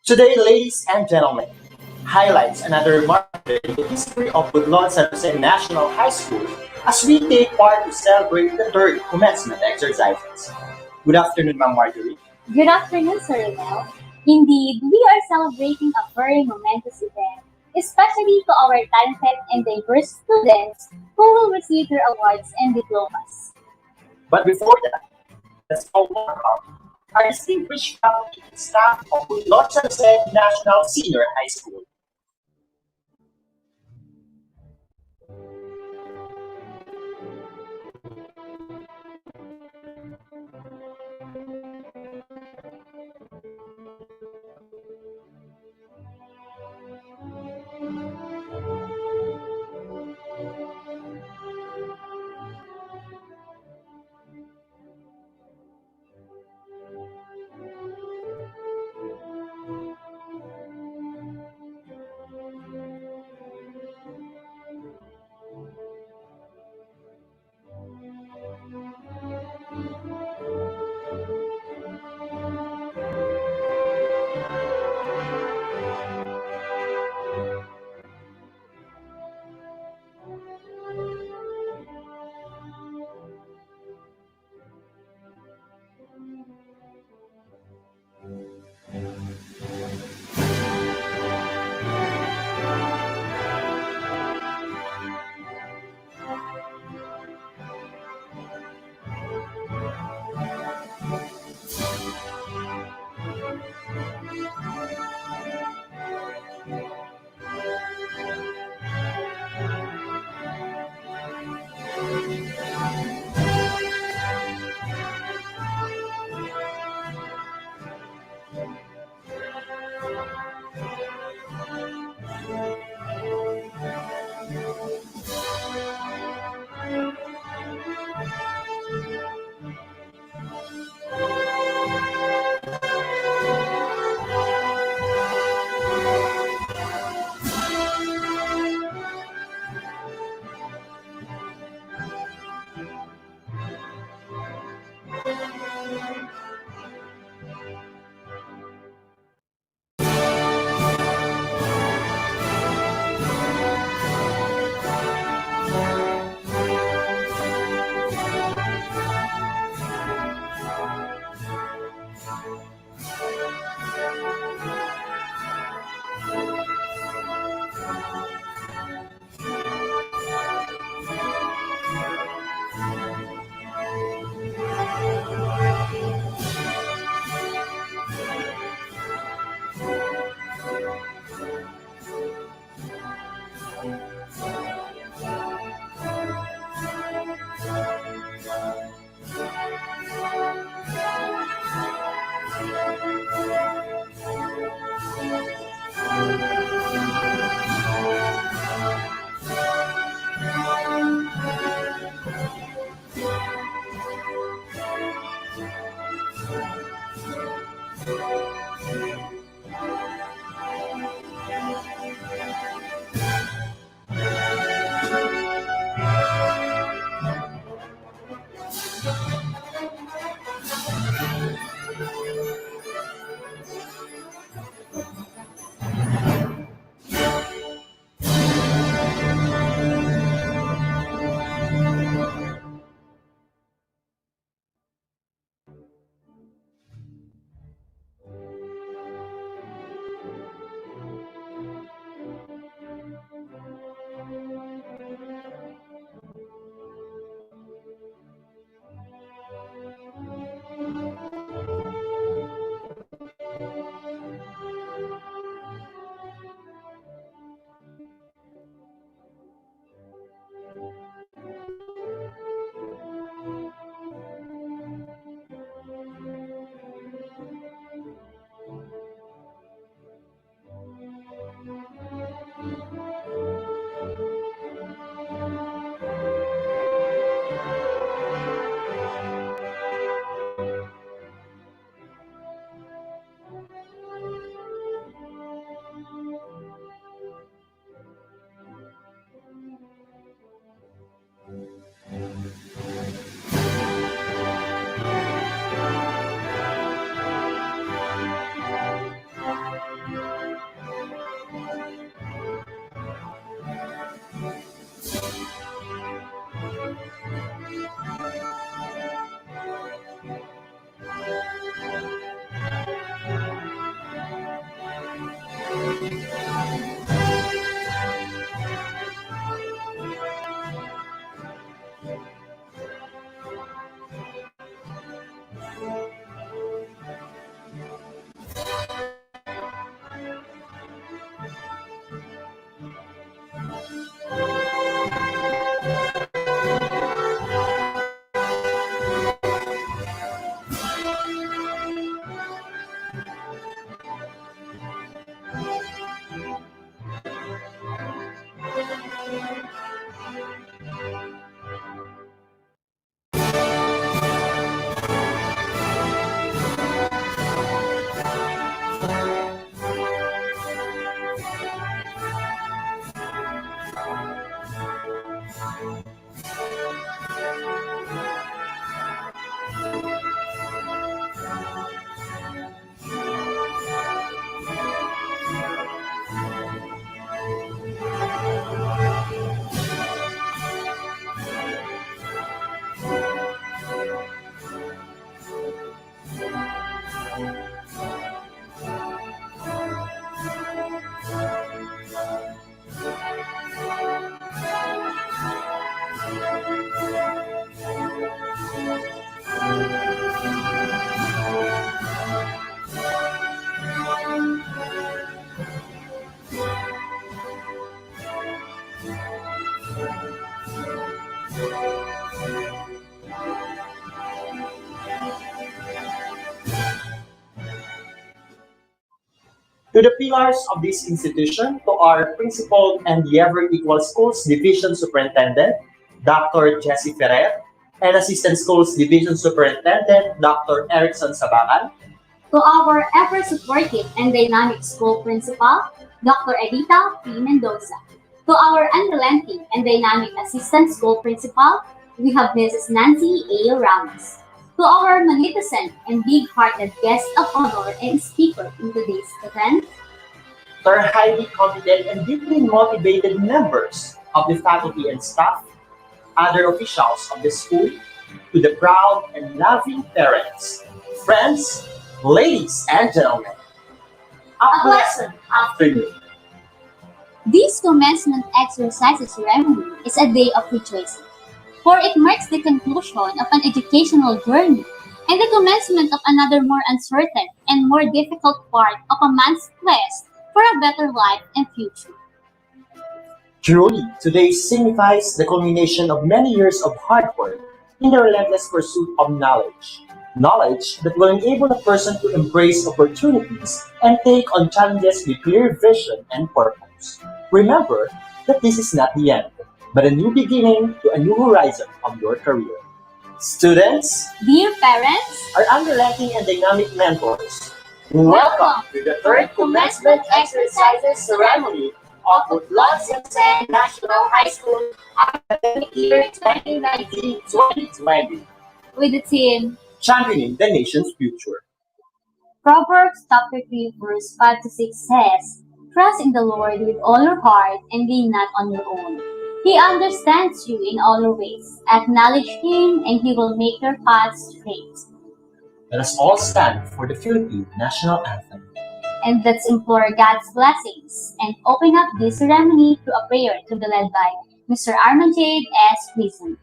Today, ladies and gentlemen, highlights another remarkable day in the history of Putlod-San National High School as we take part to celebrate the third commencement exercises. Good afternoon, Ma'am Marjorie. Good afternoon, Sir Romel. Indeed, we are celebrating a very momentous event, especially to our talented and diverse students who will receive their awards and diplomas. But before that, let's all welcome our distinguished faculty and staff of Putlod-San National Senior High School. To the pillars of this institution, to our principal and the Ever Equal Schools Division Superintendent, Dr. Jessie Ferrer, and Assistant Schools Division Superintendent, Dr. Erickson Sabakan, To our ever supportive and dynamic school principal, Dr. Edita P. Mendoza. To our unrelenting and dynamic assistant school principal, we have Mrs. Nancy A. Ramos. To our magnificent and big-hearted guest of honor and speaker in today's event, to our highly committed and deeply motivated members of the faculty and staff, other officials of the school, to the proud and loving parents, friends, ladies and gentlemen, a pleasant afternoon. this commencement exercises ceremony is a day of rejoicing, for it marks the conclusion of an educational journey and the commencement of another more uncertain and more difficult part of a man's quest for a better life and future. Truly, today signifies the culmination of many years of hard work in the relentless pursuit of knowledge. Knowledge that will enable a person to embrace opportunities and take on challenges with clear vision and purpose. Remember that this is not the end, but a new beginning to a new horizon of your career. Students, Dear parents, our unrelenting and dynamic mentors, welcome to the third commencement exercises ceremony of Putlod-San National High School academic year 2019-2020, with the theme championing the nation's future. Proverbs chapter 3 verse 5 to 6 says, Trust in the Lord with all your heart and lean not on your own. He understands you in all your ways. Acknowledge Him and He will make your paths straight. Let us all stand for the Philippine National Anthem. And let's implore God's blessings and open up this ceremony to a prayer to be led by Mr. Armanjade S. Prison.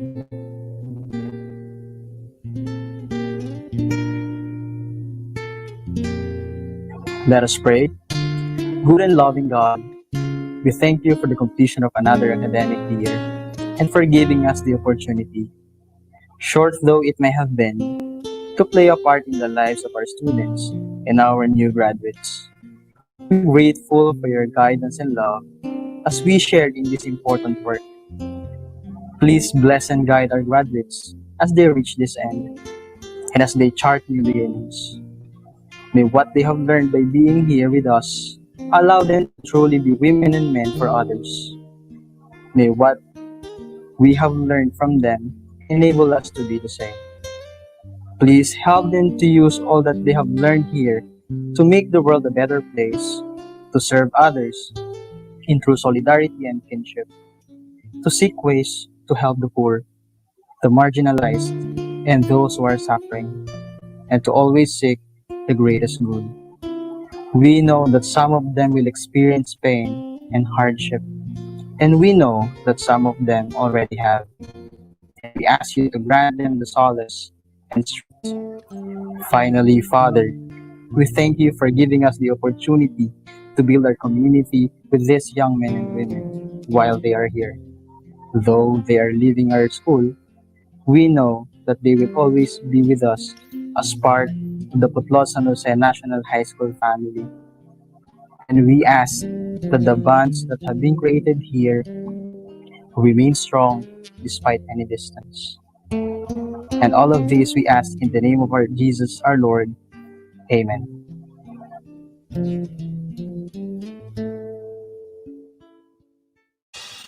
Let us pray. Good and loving God, we thank you for the completion of another academic year and for giving us the opportunity, short though it may have been, to play a part in the lives of our students and our new graduates. We're grateful for your guidance and love as we shared in this important work. Please bless and guide our graduates as they reach this end and as they chart new beginnings. May what they have learned by being here with us allow them to truly be women and men for others. May what we have learned from them enable us to be the same. Please help them to use all that they have learned here to make the world a better place, to serve others in true solidarity and kinship, to seek ways to help the poor, the marginalized, and those who are suffering, and to always seek the greatest good. We know that some of them will experience pain and hardship, and we know that some of them already have. And we ask you to grant them the solace and strength. Finally, Father, we thank you for giving us the opportunity to build our community with these young men and women while they are here. Though they are leaving our school, we know that they will always be with us as part of the Putlod-San National High School family. And we ask that the bonds that have been created here remain strong despite any distance. And all of this we ask in the name of our Jesus our Lord. Amen.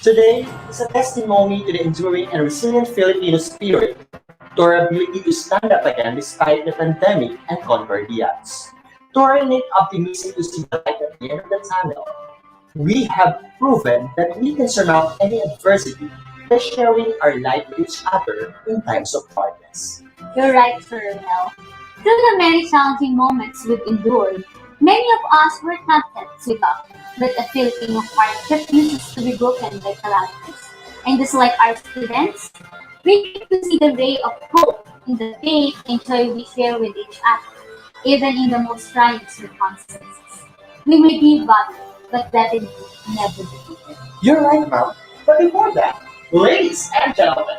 Today is a testimony to the enduring and resilient Filipino spirit, to our ability to stand up again despite the pandemic and conquer the odds, to our innate optimism to see the light at the end of the tunnel. We have proven that we can surmount any adversity by sharing our light with each other in times of darkness. You're right, Sir Mel. Through the many challenging moments we've endured, many of us were tempted to give up, but a Filipino heart refuses to be broken by calamities. And just like our students, we get to see the ray of hope in the faith and joy we share with each other, even in the most trying circumstances. We may be battered, but definitely never defeated. You're right, Mom. But before that, ladies and gentlemen,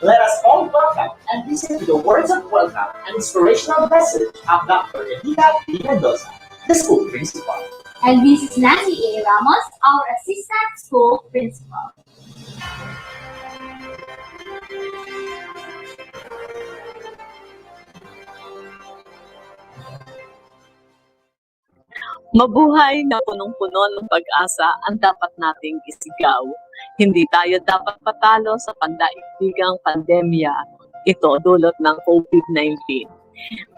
let us all welcome and listen to the words of welcome and inspirational message of Dr. Edita P. Mendoza, the school principal. And this is Nancy A. Ramos, our assistant school principal. Mabuhay na punong-puno ng pag-asa ang dapat nating isigaw. Hindi tayo dapat patalo sa pandaigdigang pandemya. Ito dulot ng COVID-19.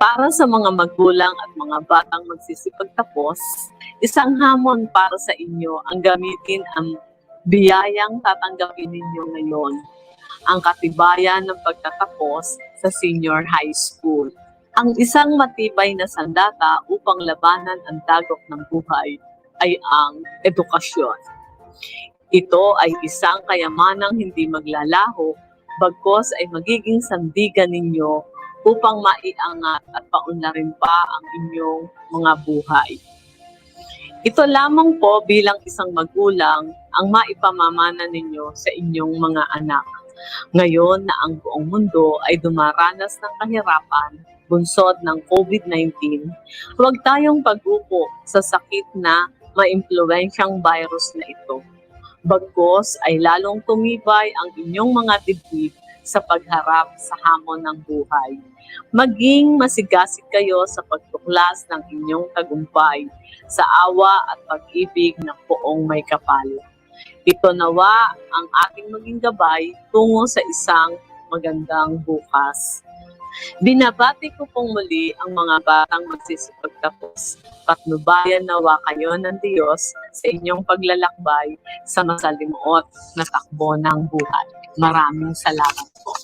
Para sa mga magulang at mga batang magsisipagtapos, isang hamon para sa inyo ang gamitin ang biyayang tatanggapin ninyo ngayon, ang katibayan ng pagtatapos sa senior high school. Ang isang matibay na sandata upang labanan ang dagok ng buhay ay ang edukasyon. Ito ay isang kayamanang hindi maglalaho, bagkos ay magiging sandigan ninyo upang maiangat at paunlarin pa ang inyong mga buhay. Ito lamang po bilang isang magulang ang maipamamana ninyo sa inyong mga anak. Ngayon na ang buong mundo ay dumaranas ng kahirapan, bunsod ng COVID-19, huwag tayong pag-upo sa sakit na maimpluwensyang virus na ito. Bagkos ay lalong tumibay ang inyong mga dibdib sa pagharap sa hamon ng buhay. Maging masigasig kayo sa pagtuklas ng inyong tagumpay sa awa at pag-ibig ng poong may kapal. Ito nawa ang ating maging gabay tungo sa isang magandang bukas. Binabati ko pong muli ang mga batang magsisipagtapos. Patnubayan nawa kayo ng Diyos sa inyong paglalakbay sa masalimuot na takbo ng buhay. Maraming salamat po.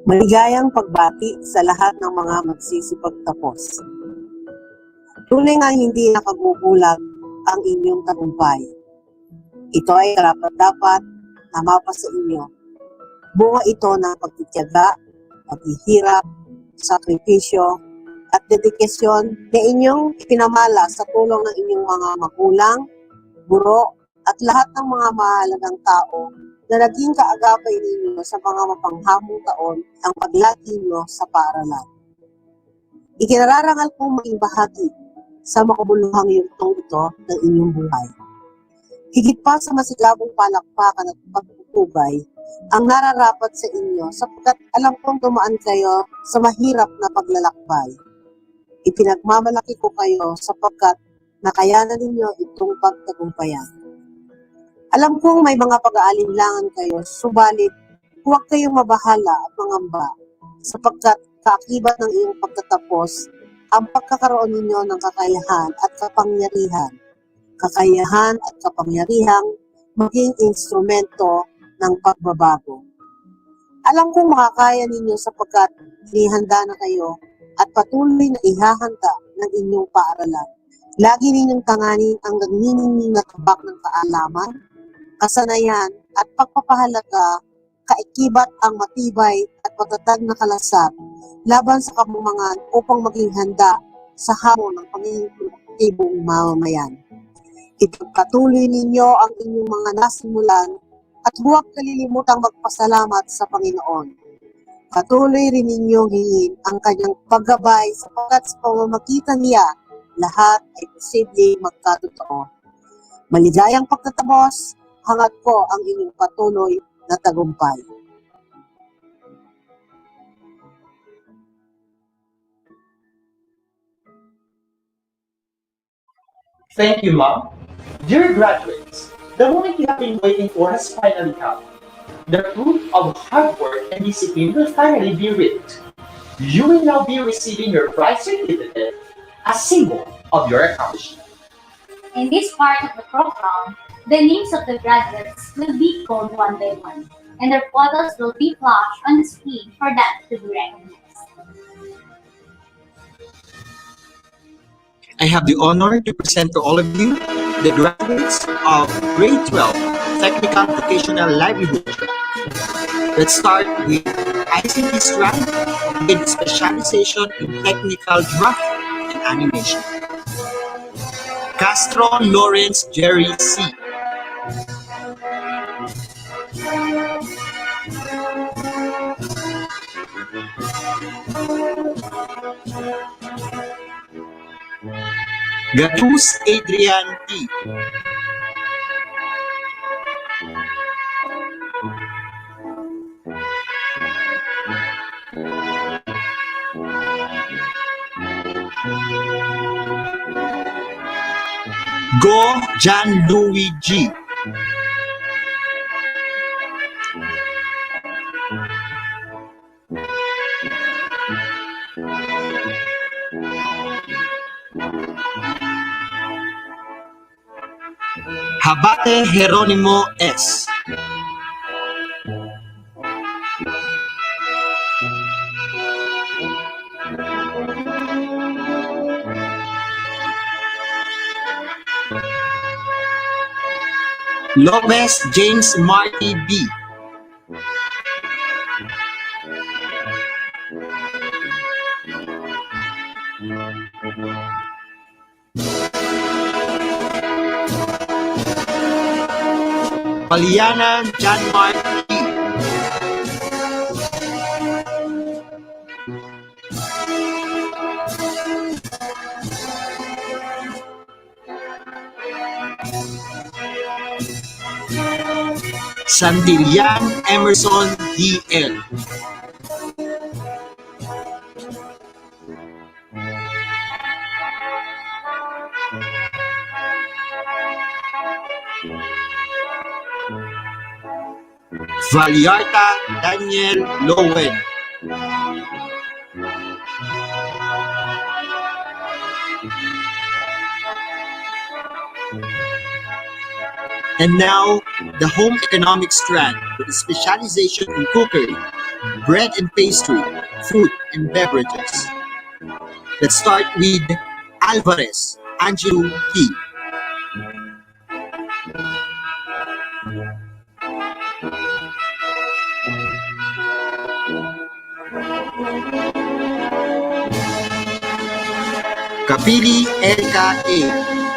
Maligayang pagbati sa lahat ng mga magsisipagtapos. Tunay nga hindi nakagugulat ang inyong tagumpay. Ito ay karapat-dapat na mapasa inyo. Bunga ito ng pagtitiyaga, paghihirap, sakripisyo, at dedikasyon na inyong ipinamala sa tulong ng inyong mga magulang, guro, at lahat ng mga mahalagang tao na naging kaagapay ninyo sa mga mapanghamong taon ang paglaki nyo sa paaralan. Ikinararangal kong maging bahagi sa makabuluhang yugtong ito ng inyong buhay. Higit pa sa masigabong palakpakan at pagpupugay ang nararapat sa inyo sapagkat alam kong dumaan kayo sa mahirap na paglalakbay. Ipinagmamalaki ko kayo sapagkat nakayanan ninyo itong pagtagumpayan. Alam kong may mga pag-aalinlangan kayo, subalit huwag kayong mabahala at mangamba sapagkat kaakibat ng iyong pagtatapos ang pagkakaroon ninyo ng kakayahan at kapangyarihang maging instrumento ng pagbabago. Alam kong makakaya ninyo sapagkat inihanda na kayo at patuloy na ihahanda ng inyong paaralan. Lagi ninyong tanganin ang nagniningning na tabak ng kaalaman, kasanayan at pagpapahalaga, kaikibat ang matibay at matatag na kalasag laban sa kamumangan upang maging handa sa hamon ng pagiging produktibong mamamayan. Ipagpatuloy ninyo ang inyong mga nasimulan at huwag kalilimutang magpasalamat sa Panginoon. Patuloy rin ninyong hingin ang kanyang paggabay sapagkat sa pamamagitan niya, lahat ay posibleng magkatotoo. Maligayang pagtatapos, hangat ko ang inyong patuloy na tagumpay. Thank you, Mom. Dear graduates, the moment you have been waiting for has finally come. The fruit of hard work and discipline will finally be reaped. You will now be receiving your prize certificate, a symbol of your accomplishment. In this part of the program, the names of the graduates will be called one by one, and their photos will be flashed on the screen for them to be recognized. I have the honor to present to all of you the graduates of Grade 12 Technical Vocational Livelihood Track. Let's start with ICT strand with specialization in technical graphic and animation. Castro Lawrence Jerry C. Gatus Adrian T. Go John Louis G. Habate Jeronimo S. Lopez James Marty B. Paliana John Marty. Sandilian Emerson D.L. Valiarta Daniel Lowen. And now, the home economics strand with a specialization in cookery, bread and pastry, food and beverages. Let's start with Alvarez, Angelo P. Kapili Erika A.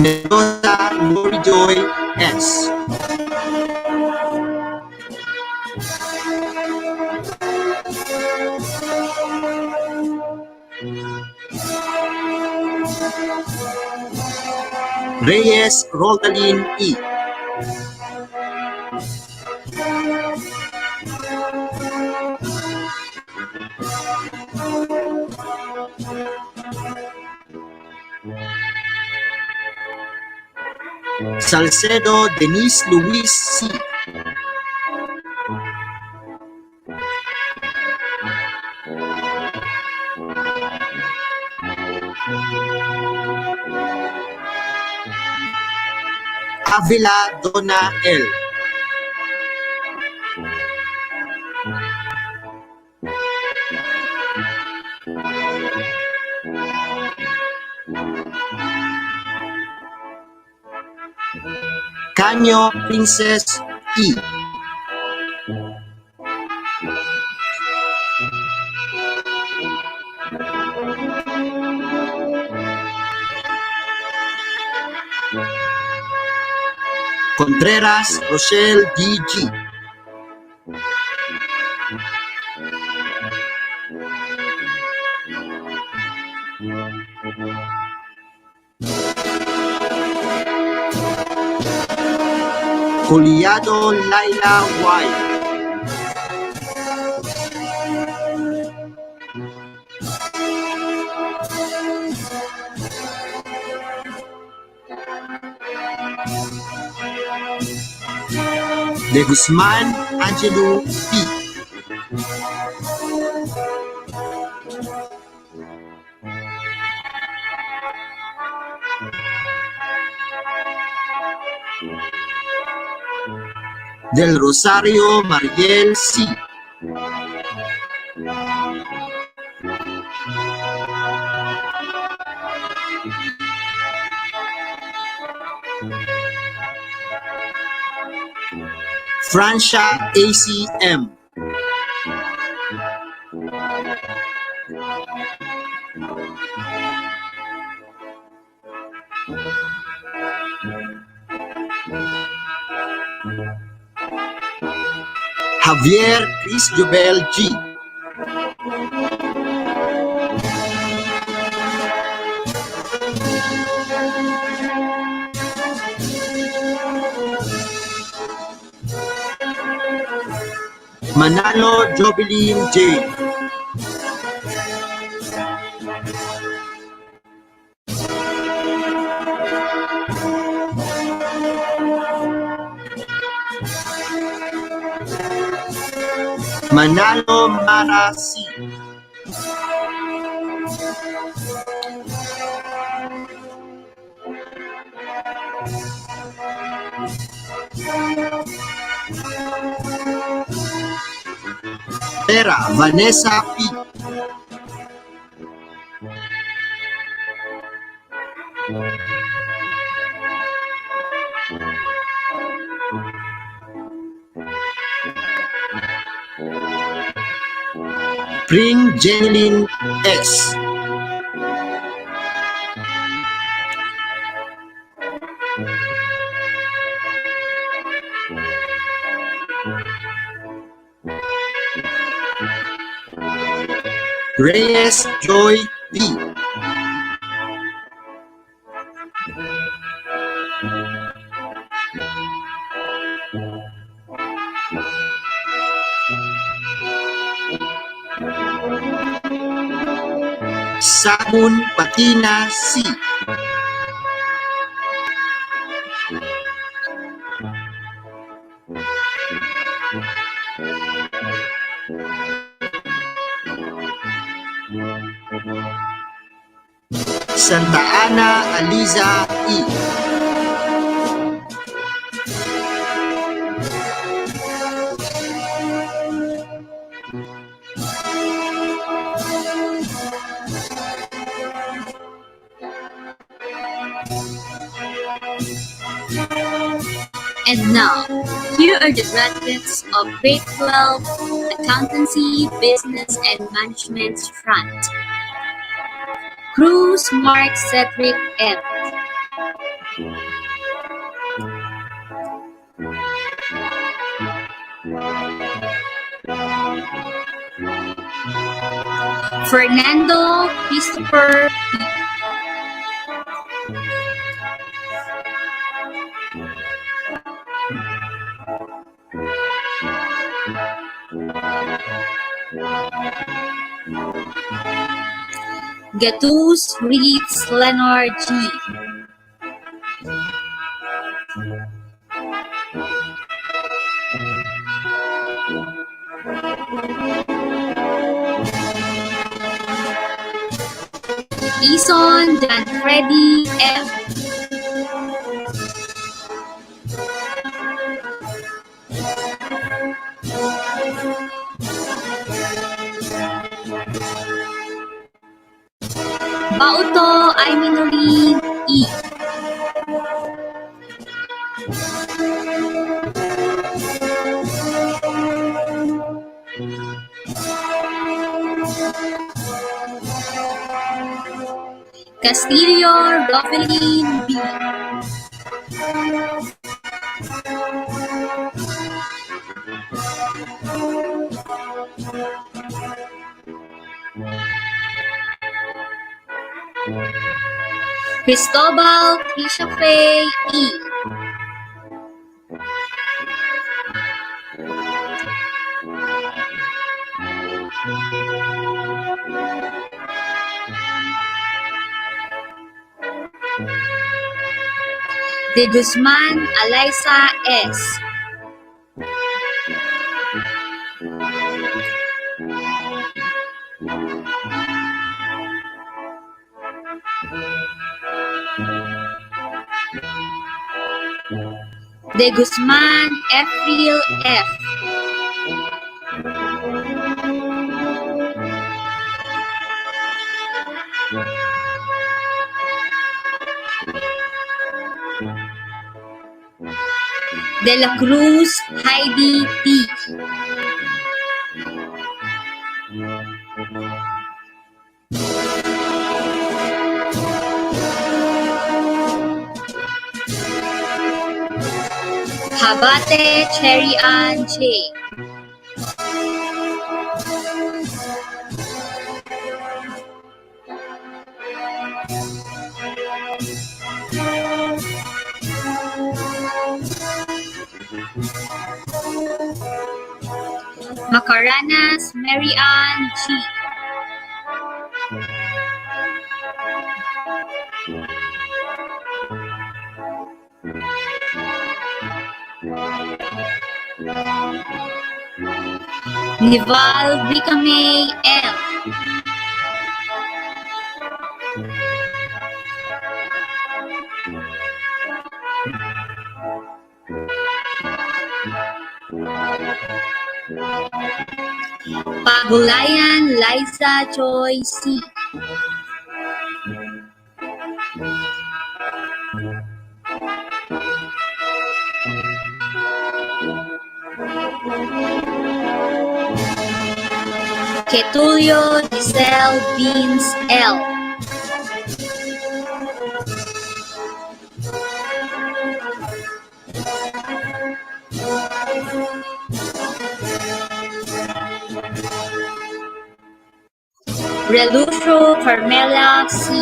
Mendoza Lorijoy S. Reyes Roldalin E. Salcedo Denise Luis C. Avila Donna L. Canyo Princess E. Contreras Rochelle D.G. Collado Laila Y. De Guzman Angelo P. Del Rosario Mariel C. Francia ACM. Javier Chris Jubel G. Manalo Jobilin J. Manalo Mara C. Vera Vanessa P. Pring Jeneline S. Reyes Joy P. Sabun Patina C. Santa Ana Aliza E. And now, here are the graduates of Grade 12 Accountancy, Business, and Management strand. Cruz Mark Cedric M. Fernando Christopher P. Gatus Reeds Leonard G. Ison Dan Freddy M. Bauto Ayminorin E. Castillo Rovelin B. Cristobal Trishafe E. De Guzman Alaysa S. De Guzman Efril F. De la Cruz Heidi T. Habate Cherry Ann J. Macaranas Mary Ann G. Nival Ricamay L. Pagulayan Liza Joy C. Ketulio Giselle Beans L. Relucio Carmela C.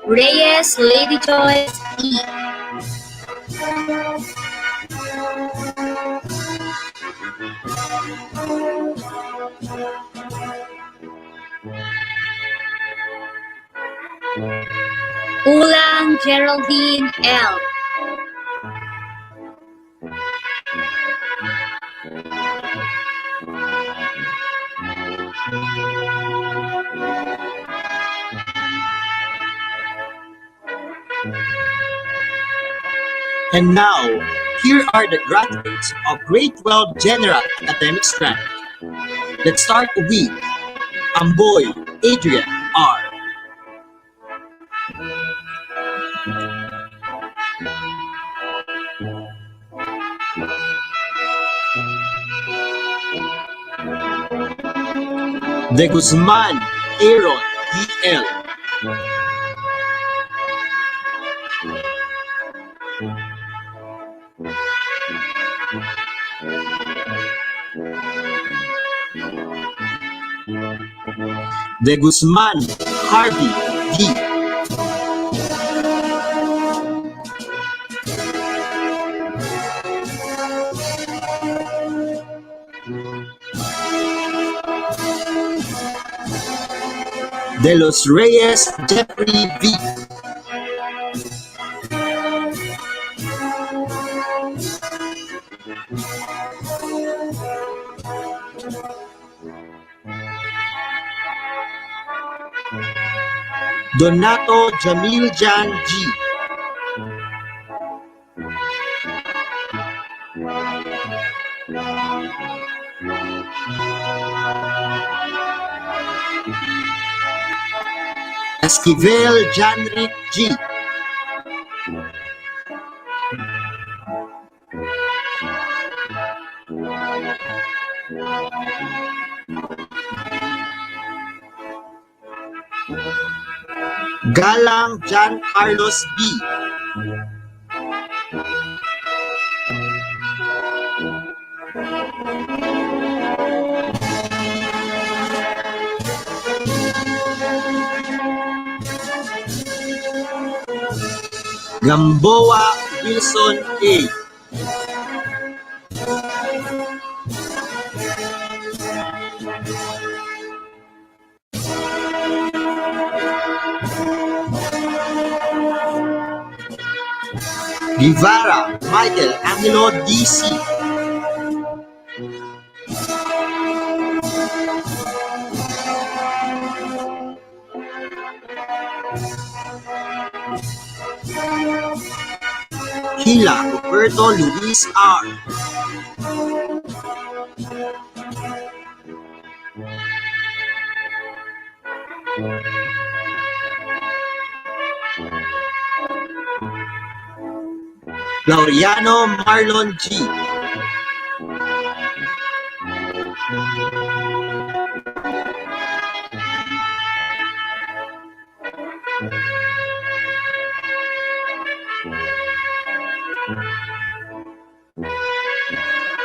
Reyes Lady Joyce E. Ulang Geraldine L. And now, here are the graduates of Grade 12 General Academic Strand. Let's start with Amboy Adrian R. De Guzman Aaron D.L. De Guzman Harvey D. De Los Reyes Jeffrey V. Donato Jamil Jan G. Esquivel Janric G. Galang Jan Carlos B. Gamboa Wilson A. Guevara Michael Angelo D.C. Hila Roberto Luis R. Laureano Marlon G.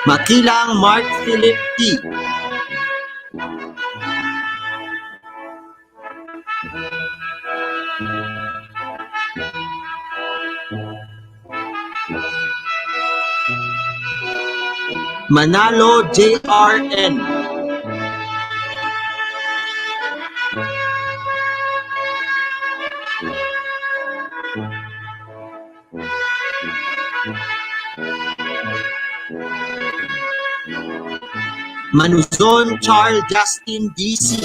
Makilang Mark Philip T. Manalo J.R.N. Manuzon Charles Justin D.C.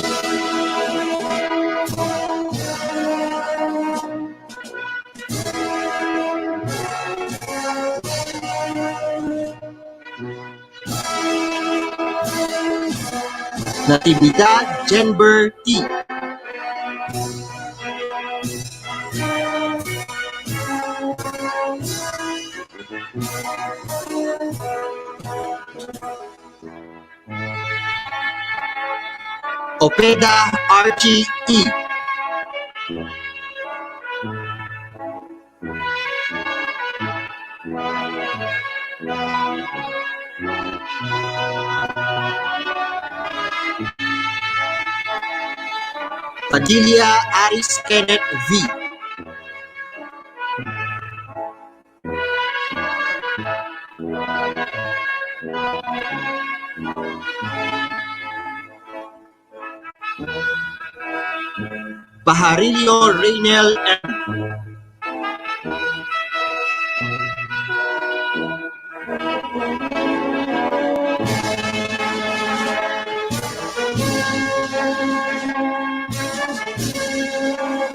Natividad Jenber T. Opeda Archie E. Padilla Aris Kenneth V. Pajarillo Reynel M.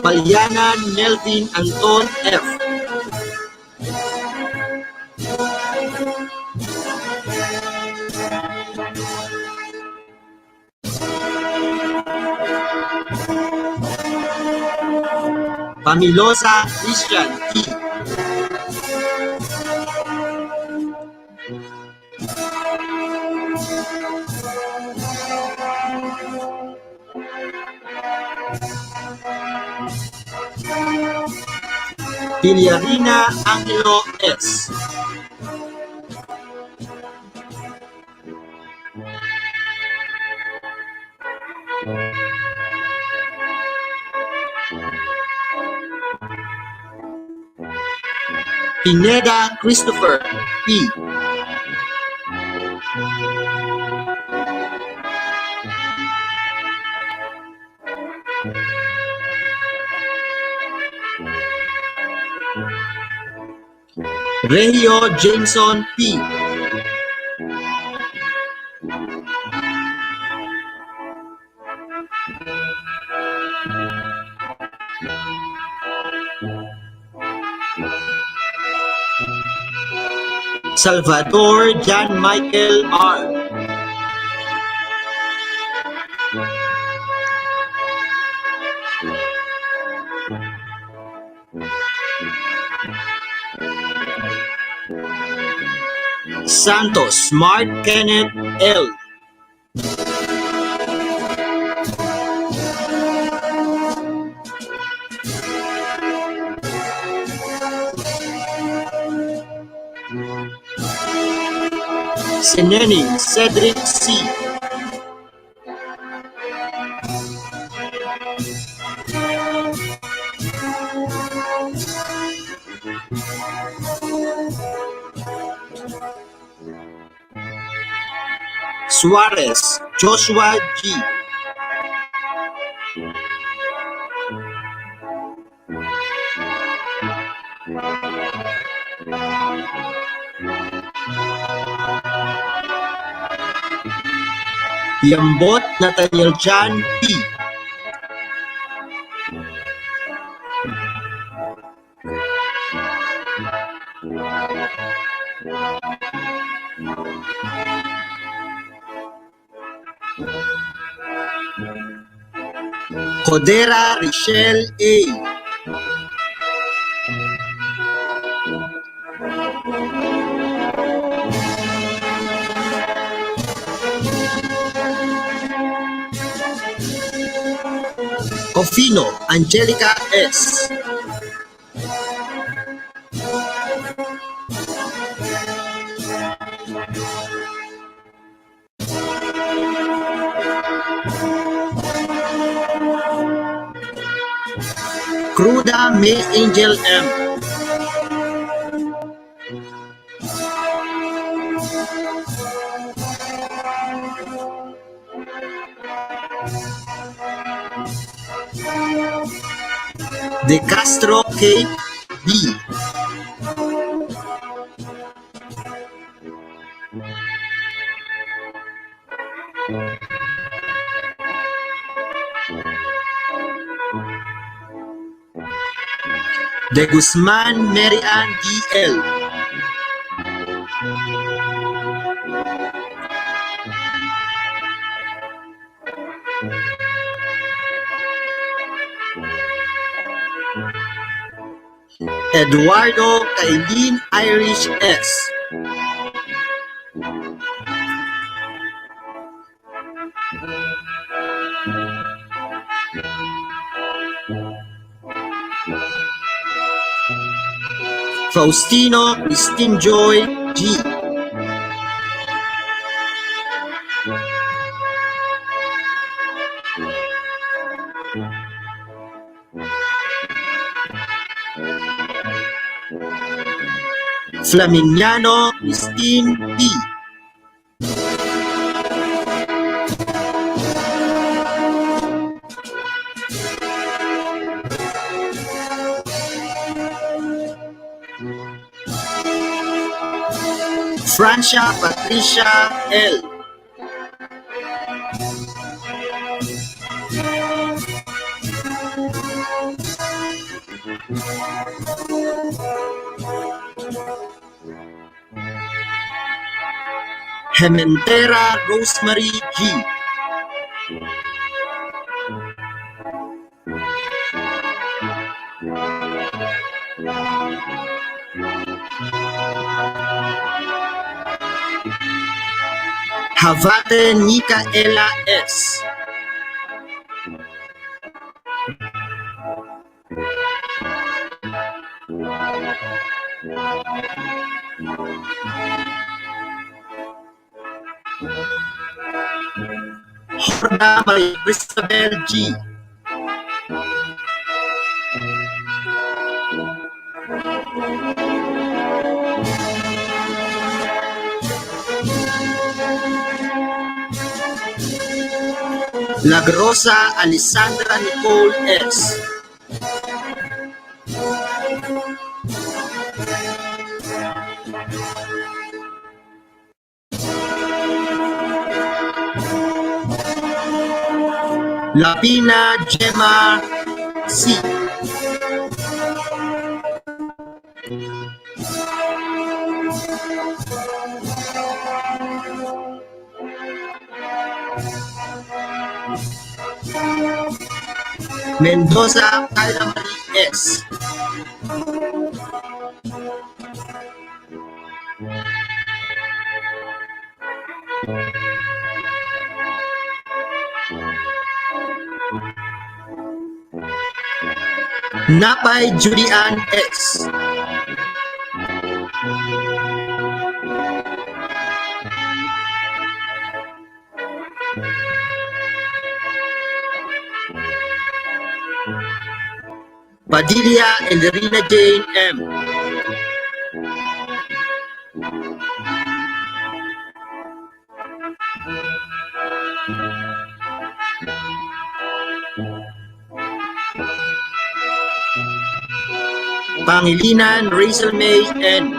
Palyanan Melvin Anton F. Pamilosa Christian T. Villarina Angelo S. Pineda Christopher P. Regio Jameson P. Salvador John Michael R. Santos Mark Kenneth L. Senening Cedric C. Suarez Joshua G. Yambot Nathaniel John P. Codera Richelle A. Cofino Angelica S. Cruda May Angel M. De Castro K. B. De Guzman Mary Ann D. L. Eduardo Kailin Irish S. Faustino Christine Joy G. Flamignano Christine P. Francia Patricia L. Hementera Rosemary G. Havate Micaela S. Horda Maria Cristabel G. Lagrosa Alessandra Nicole S. Lapina Gemma C. Mendoza Kyla Marie S. Napay Julian S. Padilla Elrina Jane M. Pangilinan Rachel May N.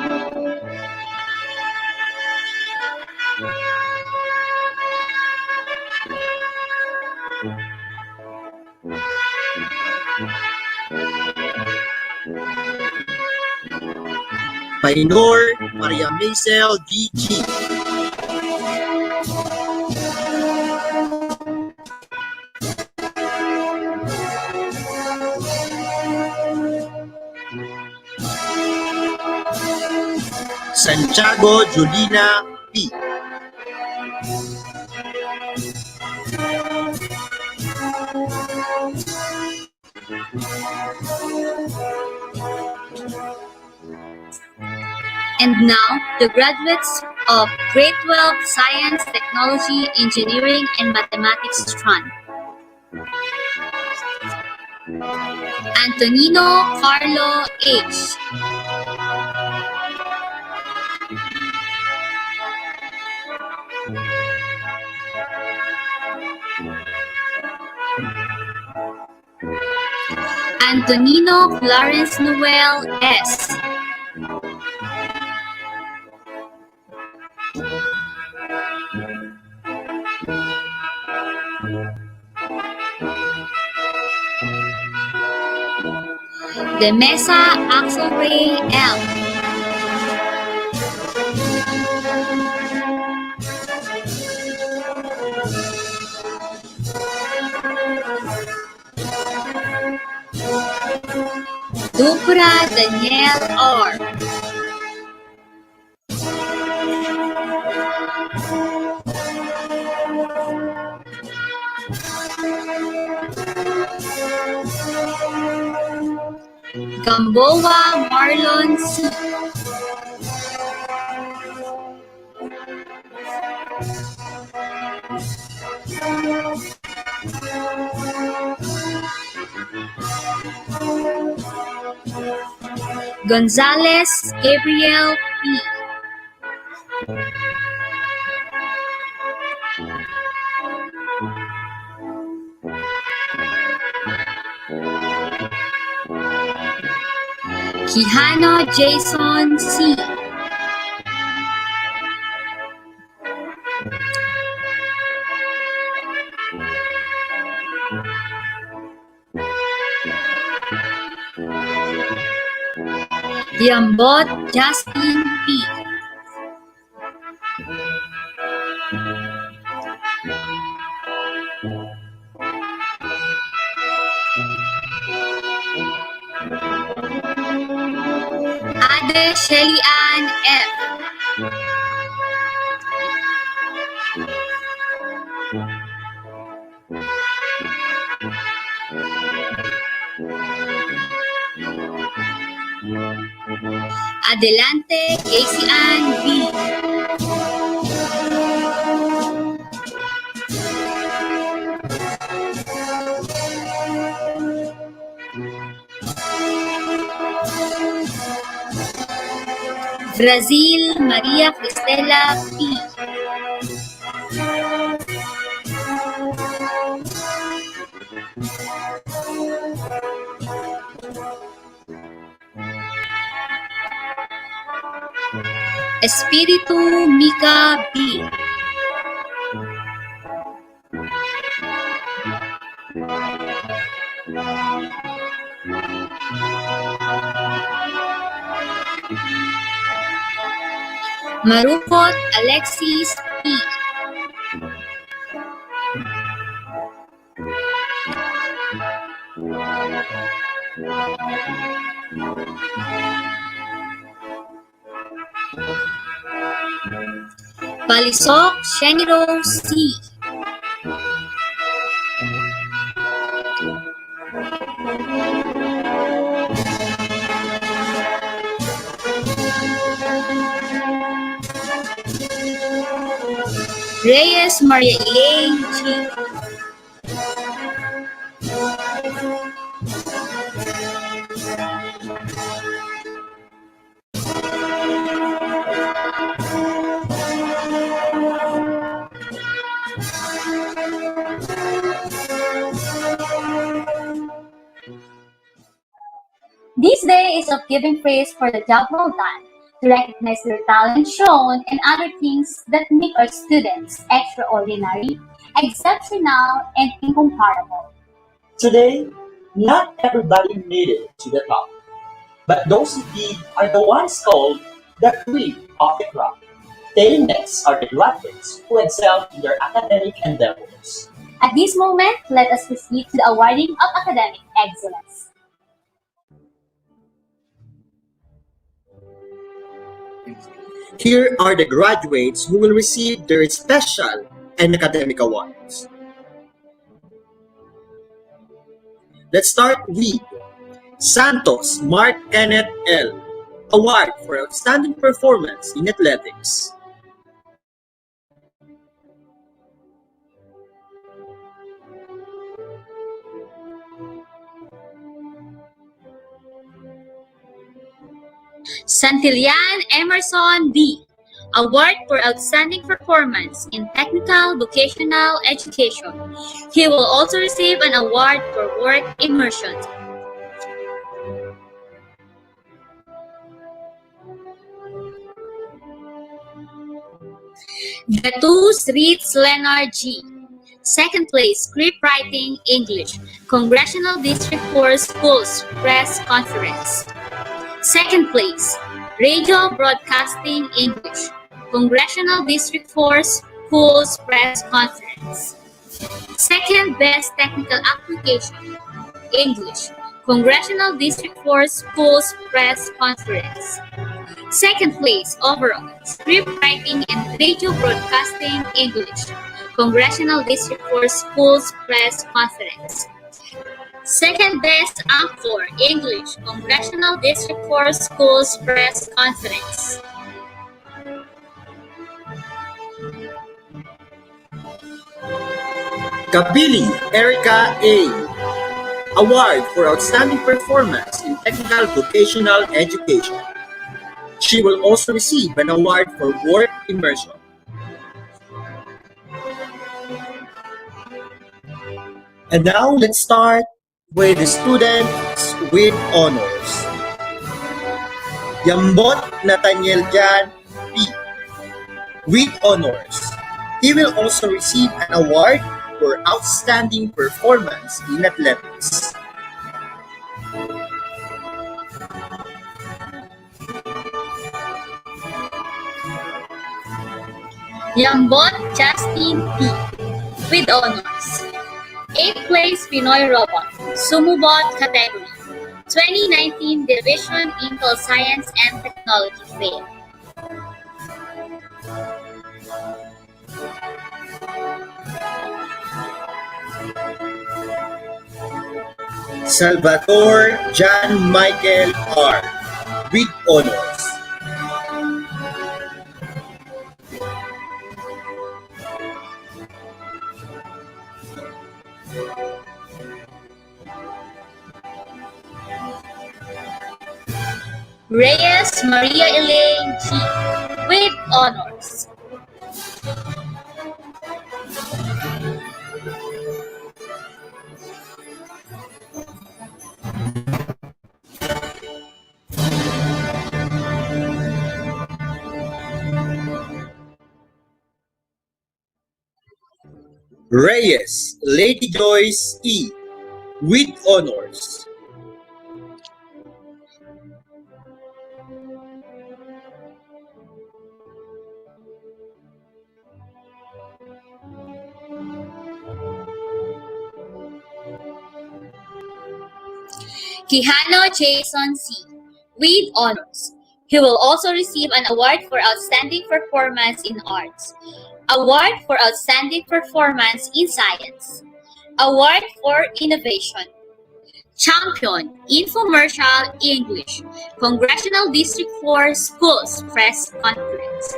Painor Maria Maisel DG. Santiago Julina P. And now, the graduates of Grade 12 Science, Technology, Engineering, and Mathematics strand. Antonino Carlo H. Antonino Florence Noel S. De Mesa Axel Ray L. Dupra Daniel R. Gamboa Marlon C. Gonzalez Gabriel P. Quijano Jason C. Yambot Justin P. Ade Shelly Ann F. Adelante Casey Ann B. Brazil Maria Cristela P. Espiritu Mika B. Marupot Alexis P. Palisok Sheniro C. Reyes Maria Elaine G. This day is of giving praise for the job well done, to recognize their talent shown, and other things that make our students extraordinary, exceptional, and incomparable. Today, not everybody made it to the top, but those who did are the ones called the cream of the crop. Staying next are the graduates who excel in their academic endeavors. At this moment, let us proceed to the awarding of academic excellence. Here are the graduates who will receive their special and academic awards. Let's start with Santos Mark Kenneth L. Award for Outstanding Performance in Athletics. Santillan Emerson D. Award for Outstanding Performance in Technical Vocational Education. He will also receive an award for work immersion. Gatus Ritz Leonard G. Second place, Scriptwriting English, Congressional District 4 Schools Press Conference. Second place, Radio Broadcasting English, Congressional District 4 Schools Press Conference. Second best technical application, English, Congressional District 4 Schools Press Conference. Second place overall, Scriptwriting and Radio Broadcasting English, Congressional District 4 Schools Press Conference. Second best Anchor English, Congressional District 4 Schools Press Conference. Kabili Erica A. Award for Outstanding Performance in Technical Vocational Education. She will also receive an award for work immersion. And now let's start with the students with honors. Yambot Nathaniel Jan P. With honors. He will also receive an award for outstanding performance in athletics. Yambot Justin P. with honors. 8th place Pinoy Robot, Sumubot category, 2019 Division Intel Science and Technology Fair. Salvador John Michael R. with honors. Reyes Maria Elaine G. with honors. Reyes Lady Joyce E. with honors. Quijano Jason C. with honors. He will also receive an award for outstanding performance in arts, award for outstanding performance in science, award for innovation, champion infomercial English, Congressional District 4 Schools Press Conference.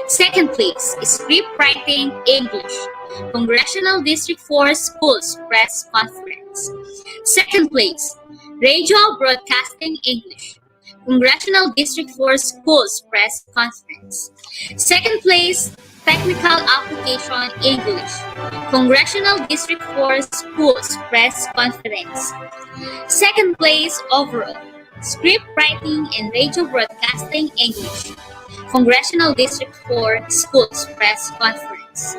Second place is script writing English, Congressional District 4 Schools Press Conference. Second place, Radio Broadcasting English, Congressional District 4 Schools Press Conference. Second place, Technical Application English, Congressional District 4 Schools Press Conference. Second place overall, Script Writing and Radio Broadcasting English, Congressional District 4 Schools Press Conference.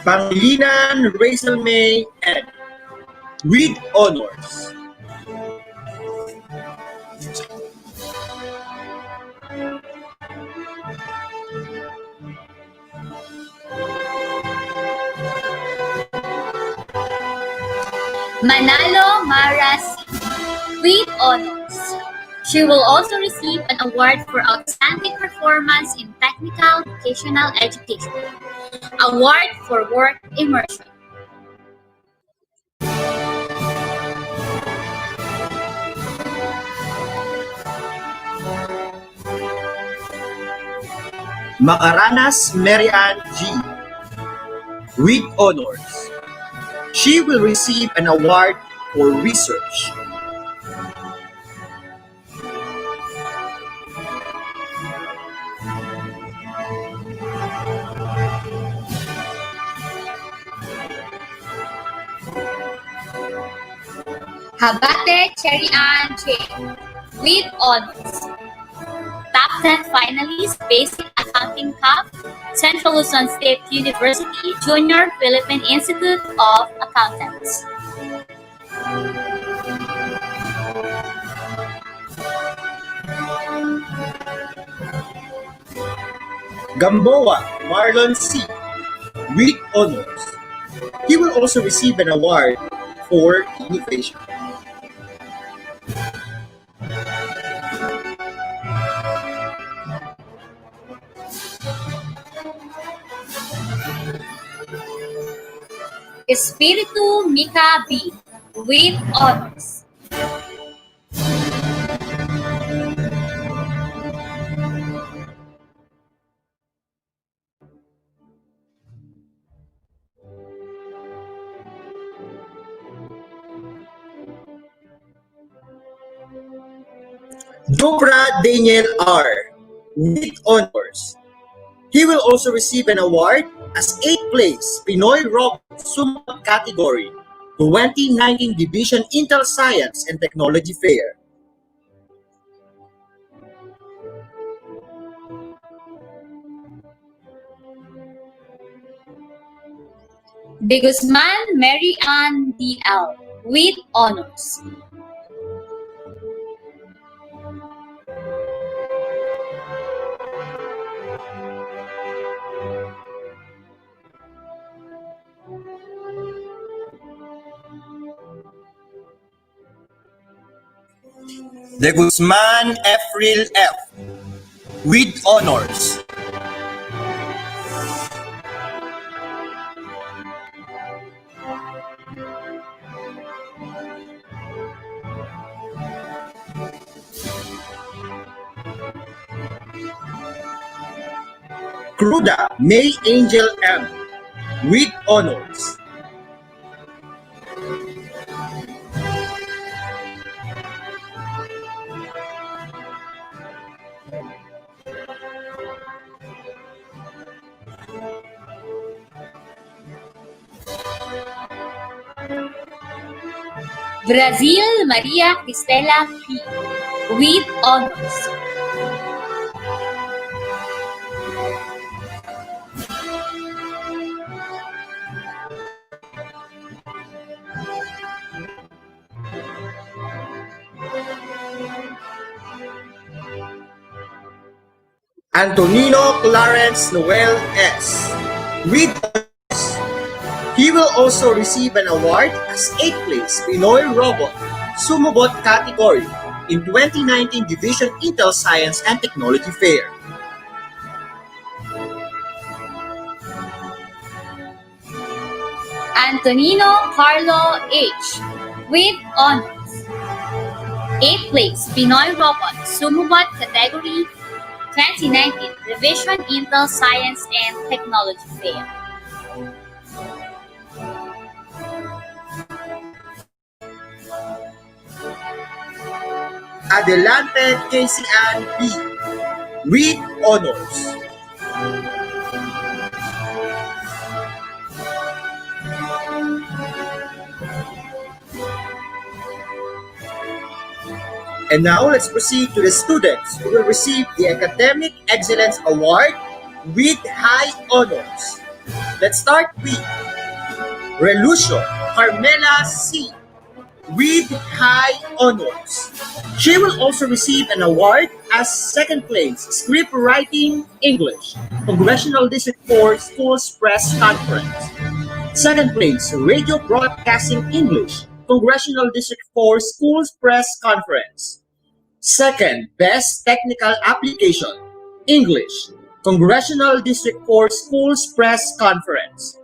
Pangilinan Rachel May N. with honors. Manalo Maras with honors. She will also receive an award for outstanding performance in technical vocational education, award for work immersion. Macaranas Marian G. with honors. She will receive an award for research. Habate Cherian J. with honors. Top 10 finalists, Basic Accounting Cup, Central Luzon State University Junior Philippine Institute of Accountants. Gamboa Marlon C. with honors. He will also receive an award for innovation. Espiritu Mika B. with honors. Dobra Daniel R. with honors. He will also receive an award as 8th place Pinoy Robot Summit category, 2019 Division Intel Science and Technology Fair. De Guzman Mary Ann D.L. with honors. De Guzman Efril F. with honors. Cruda May Angel M. with honors. Brazil Maria Cristela P. with honors. Antonino Clarence Noel S. with honors. He will also receive an award as 8th place Pinoy Robot Sumobot category in 2019 Division Intel Science and Technology Fair. Antonino Carlo H. with honors. 8th place Pinoy Robot Sumobot category 2019 Revision Intel Science and Technology Fair. Adelante Casey Ann B. with honors. And now let's proceed to the students who will receive the Academic Excellence Award with high honors. Let's start with Relucio Carmela C. with high honors. She will also receive an award as 2nd place Script Writing English, Congressional District 4 Schools Press Conference. 2nd place Radio Broadcasting English, Congressional District 4 Schools Press Conference. 2nd, Best Technical Application, English, Congressional District 4 Schools Press Conference.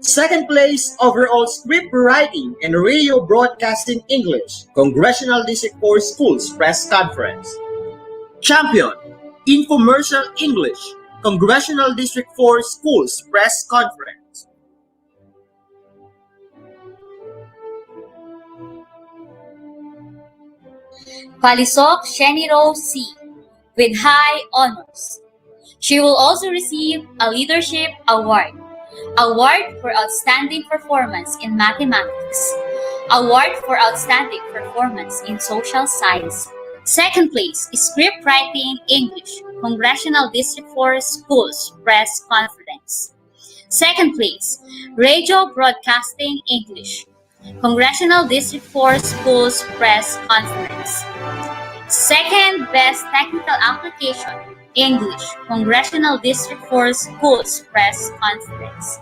2nd place, Overall Script Writing and Radio Broadcasting English, Congressional District 4 Schools Press Conference. Champion, Infomercial English, Congressional District 4 Schools Press Conference. Palisok Sheniro C. with high honors. She will also receive a Leadership Award, Award for Outstanding Performance in Mathematics, Award for Outstanding Performance in Social Science. 2nd place, Script Writing English, Congressional District 4 Schools Press Conference. 2nd place, Radio Broadcasting English, Congressional District 4 Schools Press Conference. 2nd, Best Technical Application, English, Congressional District 4 Schools Press Conference.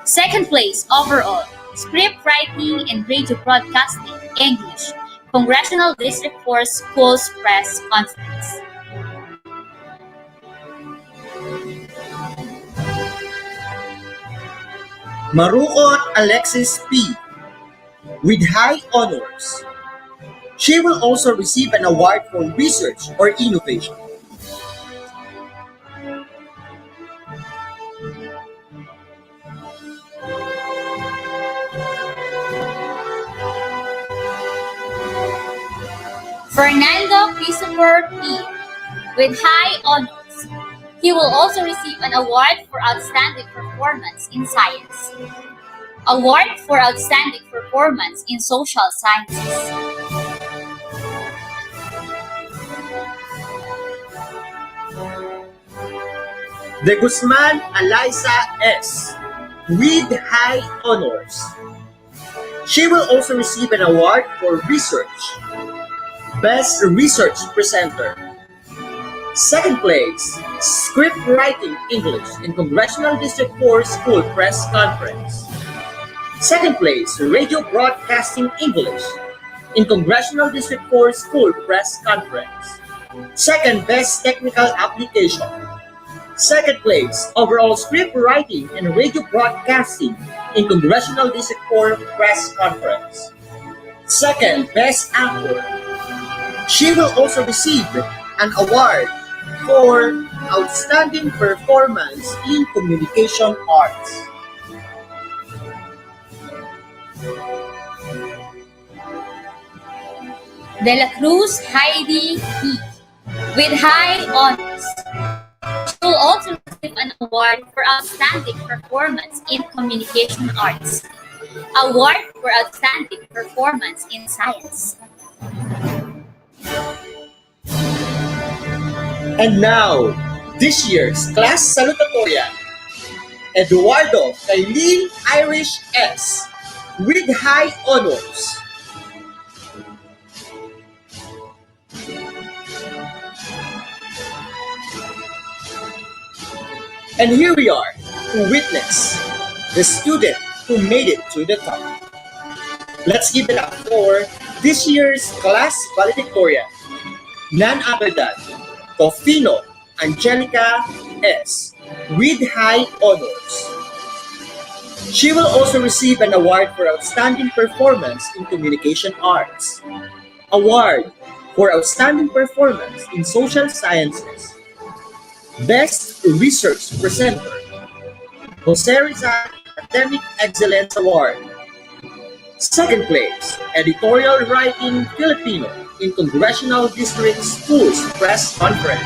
2nd place overall, Script Writing and Radio Broadcasting, English, Congressional District 4 Schools Press Conference. Marucot Alexis P. with high honors. She will also receive an award for research or innovation. Fernando Christopher P. with high honors. He will also receive an award for outstanding performance in science, award for outstanding performance in social sciences. De Guzman Eliza S. with high honors. She will also receive an award for research. Best Research Presenter. Second place, Script Writing English in Congressional District 4 School Press Conference. Second place, Radio Broadcasting English in Congressional District 4 School Press Conference. Second, Best Technical Application. Second place, Overall Script Writing and Radio Broadcasting in Congressional District 4 Press Conference. Second, Best Actor. She will also receive an award for Outstanding Performance in Communication Arts. De la Cruz Heidi E. with high honors. She will also receive an award for Outstanding Performance in Communication Arts. Award for Outstanding Performance in Science. And now, this year's class salutatorian, Eduardo Kailin Irish S. with high honors. And here we are to witness the student who made it to the top. Let's give it up for this year's class valedictorian, none other than Tofino Angelica S. with high honors. She will also receive an award for Outstanding Performance in Communication Arts, Award for Outstanding Performance in Social Sciences, Best Research Presenter, Jose Rizal Academic Excellence Award. Second place, Editorial Writing Filipino in Congressional District Schools Press Conference.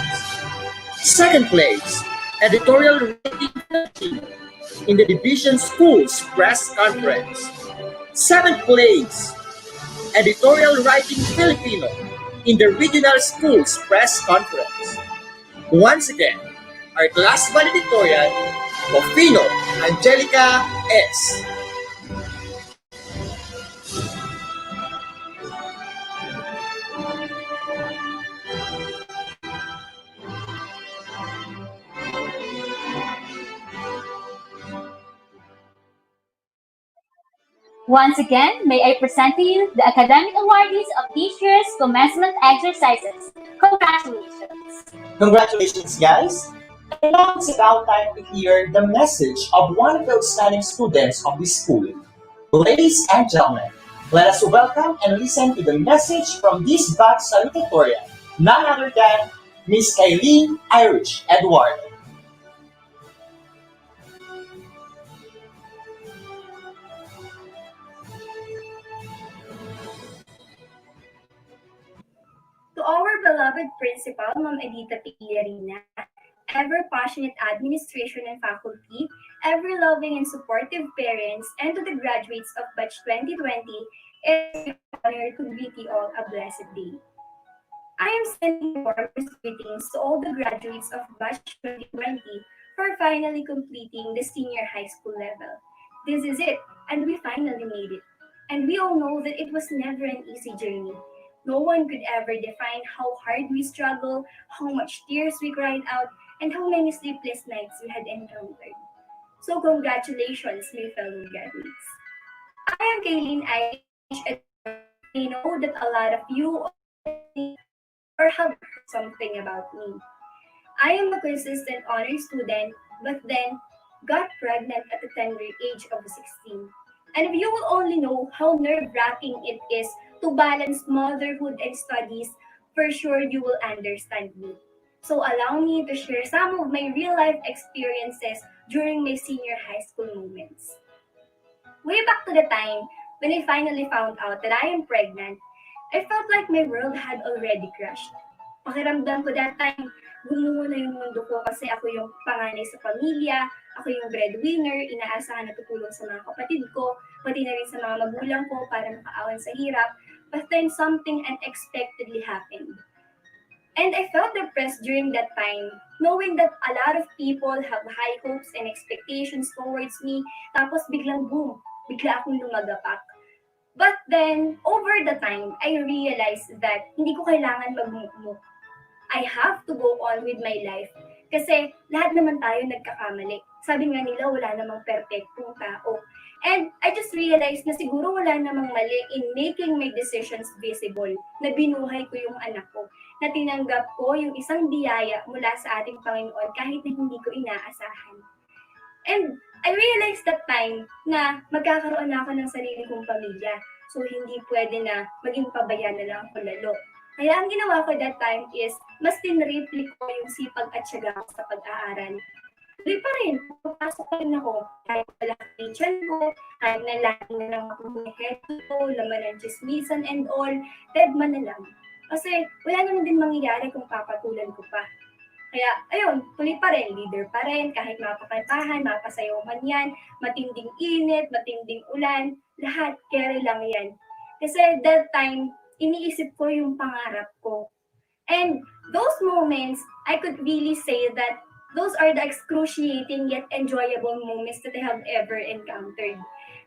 Second place, Editorial Writing Filipino in the Division Schools Press Conference. Seventh place, Editorial Writing Filipino in the Regional Schools Press Conference. Once again, our class valedictorian, Tofino Angelica S. Once again, may I present to you the academic awardees of this year's commencement exercises. Congratulations! Congratulations, guys! And now it's about time to hear the message of one of the outstanding students of this school. Ladies and gentlemen, let us welcome and listen to the message from this batch salutatorian, none other than Miss Kailin Irish Edward. To our beloved principal, Ma'am Edita Pillarina, ever passionate administration and faculty, ever loving and supportive parents, and to the graduates of Batch 2020, it's an honor to greet you all a blessed day. I am sending warmest greetings to all the graduates of Batch 2020 for finally completing the senior high school level. This is it, and we finally made it. And we all know that it was never an easy journey. No one could ever define how hard we struggled, how much tears we cried out, and how many sleepless nights we had encountered. So congratulations, my fellow graduates. I am Kaylin Irish, and I know that a lot of you already or have heard something about me. I am a consistent honor student, but then got pregnant at the tender age of 16. And if you will only know how nerve-wracking it is to balance motherhood and studies, for sure you will understand me. So allow me to share some of my real-life experiences during my senior high school moments. Way back to the time when I finally found out that I am pregnant, I felt like my world had already crashed. Pakiramdam ko that time, gumuho na yung mundo ko kasi ako yung panganay sa pamilya, ako yung breadwinner, inaasahan na tutulong sa mga kapatid ko, pati na rin sa mga magulang ko para makaawan sa hirap. But then something unexpectedly happened. And I felt depressed during that time, knowing that a lot of people have high hopes and expectations towards me, tapos biglang boom, bigla akong lumagapak. But then, over the time, I realized that hindi ko kailangan magmukmuk. I have to go on with my life. Kasi lahat naman tayo nagkakamali. Sabi nga nila, wala namang perfectong tao. And I just realized na siguro wala namang mali in making my decisions visible, na binuhay ko yung anak ko, na tinanggap ko yung isang biyaya mula sa ating Panginoon kahit na hindi ko inaasahan. And I realized that time na magkakaroon na ako ng sarili kong pamilya. So, hindi pwede na maging pabaya na lang ako lalo. Kaya ang ginawa ko that time is, mas tinripli ko yung sipag at syaga ko sa pag-aaral. Tuloy pa rin, papasok pa rin ako. Kahit wala ang tiyan ko, kahit na lagi na lang ako may head ko, laman ng chismisan and all, dead man na lang. Kasi wala naman din mangyayari kung papatulan ko pa. Kaya, ayun, tuloy pa rin, leader pa rin, kahit mapakantahan, mapasayaw man yan, matinding init, matinding ulan, lahat, carry lang yan. Kasi that time, iniisip ko yung pangarap ko. And those moments, I could really say that those are the excruciating yet enjoyable moments that I have ever encountered.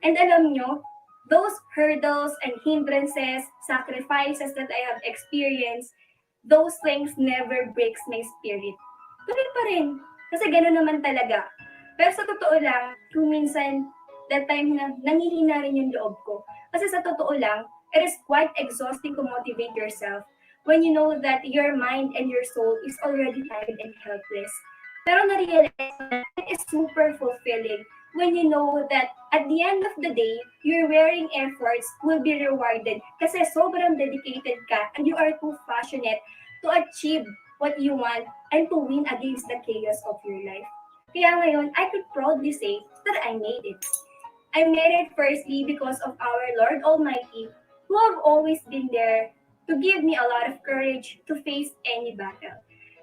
And alam nyo, those hurdles and hindrances, sacrifices that I have experienced, those things never breaks my spirit. Tuloy pa rin. Kasi gano'n naman talaga. Pero sa totoo lang, kung minsan, that time na nangihina rin yung loob ko. Kasi sa totoo lang, it is quite exhausting to motivate yourself when you know that your mind and your soul is already tired and helpless. Pero na-realize na it is super fulfilling when you know that at the end of the day, your wearing efforts will be rewarded kasi sobrang dedicated ka and you are too passionate to achieve what you want and to win against the chaos of your life. Kaya ngayon, I could proudly say that I made it. I made it firstly because of our Lord Almighty, who have always been there to give me a lot of courage to face any battle.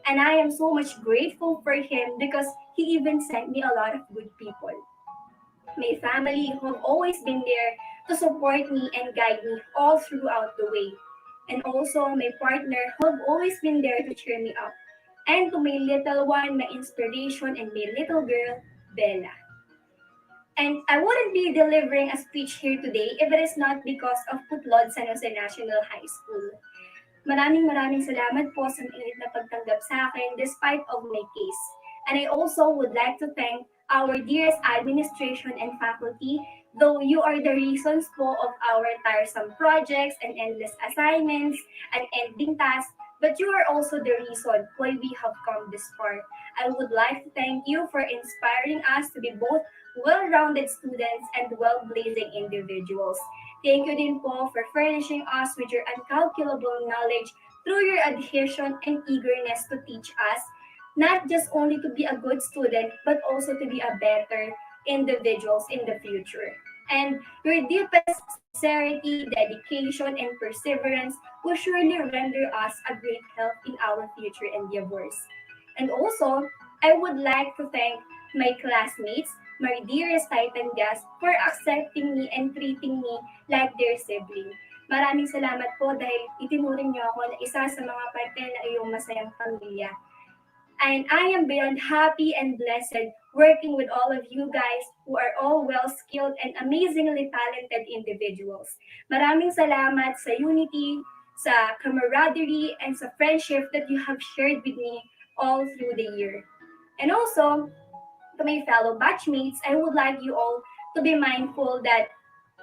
And I am so much grateful for Him because He even sent me a lot of good people. My family who have always been there to support me and guide me all throughout the way. And also my partner who have always been there to cheer me up. And to my little one, my inspiration, and my little girl, Bella. And I wouldn't be delivering a speech here today if it is not because of Putlod-San National High School. Maraming salamat po sa mainit na pagtanggap sa akin despite of my case. And I also would like to thank our dearest administration and faculty, though you are the reasons po of our tiresome projects and endless assignments and ending tasks, but you are also the reason why we have come this far. I would like to thank you for inspiring us to be both well-rounded students and well-blazing individuals. Thank you din po for furnishing us with your incalculable knowledge through your adhesion and eagerness to teach us, not just only to be a good student, but also to be a better individuals in the future. And your deepest sincerity, dedication, and perseverance will surely render us a great help in our future endeavors. And also, I would like to thank my classmates, my dearest Titan guests, for accepting me and treating me like their sibling. Maraming salamat po dahil itinuring niyo ako na isa sa mga parte na iyong masayang pamilya. And I am beyond happy and blessed working with all of you guys who are all well-skilled and amazingly talented individuals. Maraming salamat sa unity, sa camaraderie, and sa friendship that you have shared with me all through the year. And also, to my fellow batchmates, I would like you all to be mindful that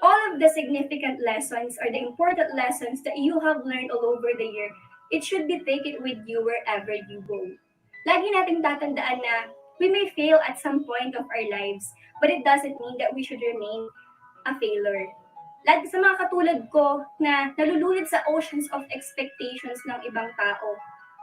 all of the significant lessons or the important lessons that you have learned all over the year, it should be taken with you wherever you go. Lagi nating tatandaan na we may fail at some point of our lives, but it doesn't mean that we should remain a failure. Lagi sa mga katulad ko na nalulunod sa oceans of expectations ng ibang tao,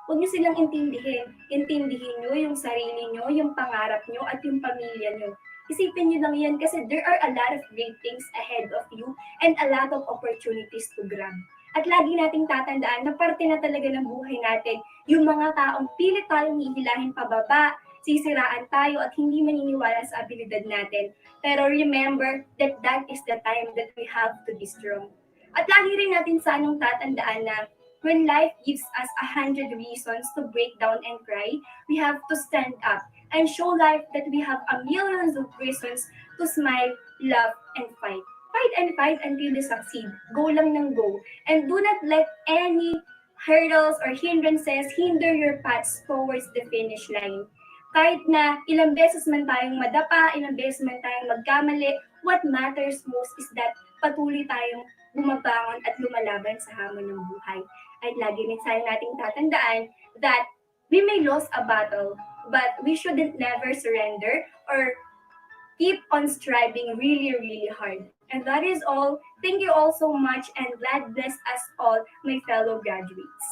huwag niyo silang intindihin. Intindihin niyo yung sarili niyo, yung pangarap niyo, at yung pamilya niyo. Isipin niyo lang yan kasi there are a lot of great things ahead of you and a lot of opportunities to grab. At lagi nating tatandaan na parte na talaga ng buhay natin yung mga taong pilit tayong hihilahin pababa, sisiraan tayo at hindi maniniwala sa abilidad natin. Pero remember that that is the time that we have to be strong. At lagi rin natin sanang tatandaan na when life gives us 100 reasons to break down and cry, we have to stand up and show life that we have a millions of reasons to smile, love, and fight. fight until you succeed. Go lang ng go. And do not let any hurdles or hindrances hinder your paths towards the finish line. Kahit na ilang beses man tayong madapa, ilang beses man tayong magkamali, what matters most is that patuloy tayong bumabangon at lumalaban sa hamon ng buhay. At lagi rin sana nating tatandaan that we may lose a battle, but we shouldn't never surrender or keep on striving really, really hard. And that is all. Thank you all so much, and God bless us all, my fellow graduates.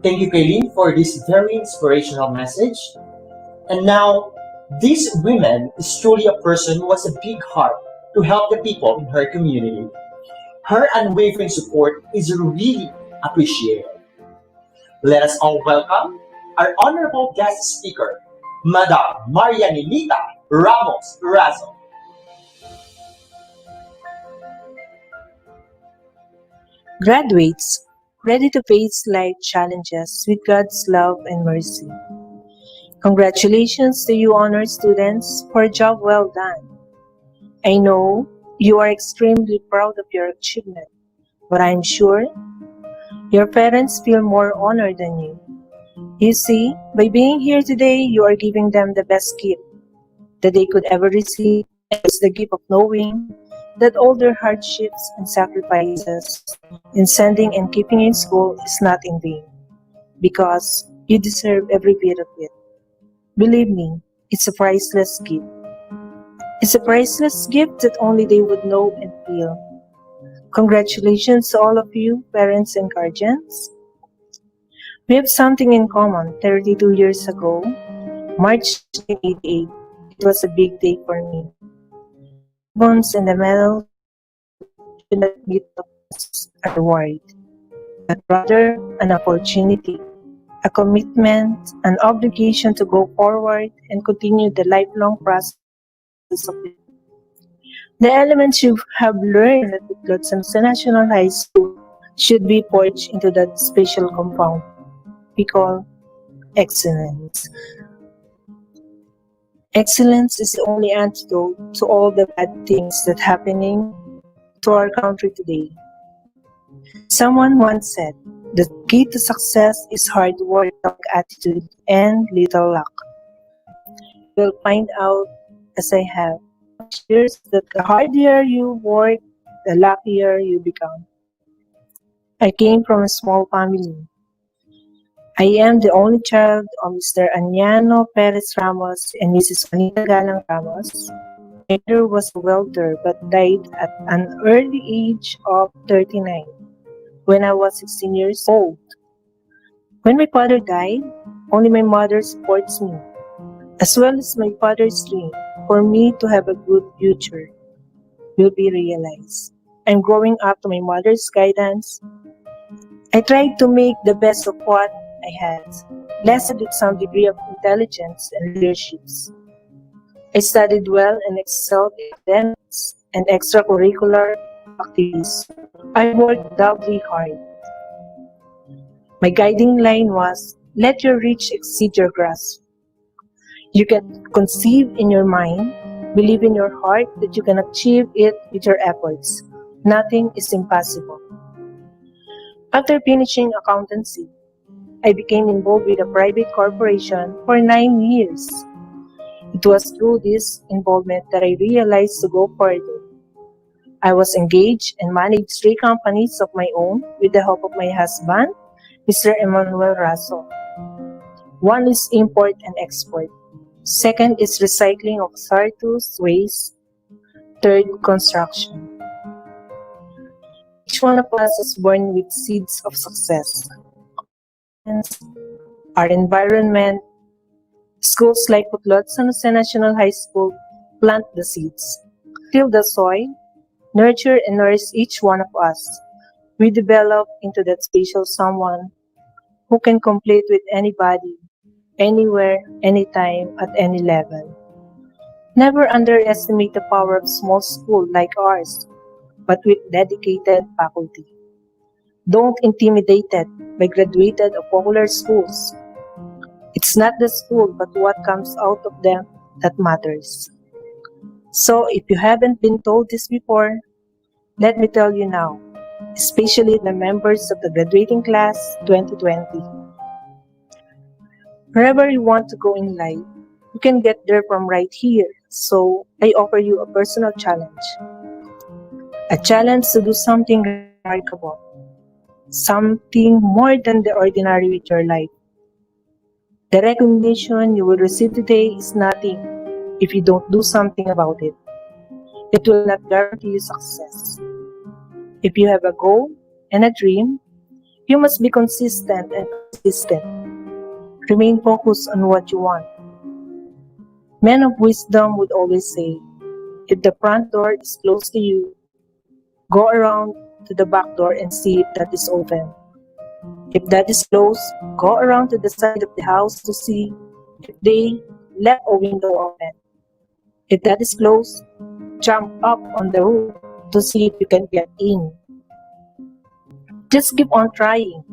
Thank you, Kaylin, for this very inspirational message. And now, this woman is truly a person who has a big heart to help the people in her community. Her unwavering support is really appreciated. Let us all welcome our honorable guest speaker, Madam Marianita Ramos Razo. Graduates, ready to face life challenges with God's love and mercy. Congratulations to you honor students for a job well done. I know you are extremely proud of your achievement, but I'm sure your parents feel more honored than you. You see, by being here today, you are giving them the best gift that they could ever receive. It's the gift of knowing that all their hardships and sacrifices in sending and keeping in school is not in vain, because you deserve every bit of it. Believe me, it's a priceless gift. It's a priceless gift that only they would know and feel. Congratulations to all of you, parents and guardians. We have something in common. 32 years ago, March 1988, it was a big day for me. Ribbons and the medals should not be a reward, but rather an opportunity, a commitment, an obligation to go forward and continue the lifelong process of it. The elements you have learned at Putlod-San National High School should be forged into that special compound we call excellence. Excellence is the only antidote to all the bad things that are happening to our country today. Someone once said, the key to success is hard work, attitude, and little luck. You'll find out, as I have, years that the harder you work, the luckier you become. I came from a small family. I am the only child of Mr. Aniano Perez Ramos and Mrs. Juanita Galang Ramos. My mother was a welder but died at an early age of 39 when I was 16 years old. When my father died, only my mother supports me, as well as my father's dream for me to have a good future will be realized. I'm growing up to my mother's guidance. I tried to make the best of what I had, blessed with some degree of intelligence and leadership. I studied well and excelled in academics and extracurricular activities. I worked doubly hard. My guiding line was, let your reach exceed your grasp. You can conceive in your mind, believe in your heart that you can achieve it with your efforts. Nothing is impossible. After finishing accountancy, I became involved with a private corporation for 9 years. It was through this involvement that I realized to go further. I was engaged and managed 3 companies of my own with the help of my husband, Mr. Emmanuel Raso. One is import and export. Second is recycling of hazardous waste. Third, construction. Each one of us is born with seeds of success. Our environment, schools like Putlod-San National High School plant the seeds, till the soil, nurture and nourish each one of us. We develop into that special someone who can compete with anybody, anywhere, anytime, at any level. Never underestimate the power of small school like ours, but with dedicated faculty. Don't intimidated by graduated or popular schools. It's not the school but what comes out of them that matters. So if you haven't been told this before, let me tell you now, especially the members of the graduating class 2020. Wherever you want to go in life, you can get there from right here. So I offer you a personal challenge. A challenge to do something remarkable, something more than the ordinary with your life. The recognition you will receive today is nothing if you don't do something about it. It will not guarantee you success. If you have a goal and a dream, you must be consistent and persistent. Remain focused on what you want. Men of wisdom would always say, if the front door is closed to you, go around to the back door and see if that is open. If that is closed, go around to the side of the house to see if they left a window open. If that is closed, jump up on the roof to see if you can get in. Just keep on trying.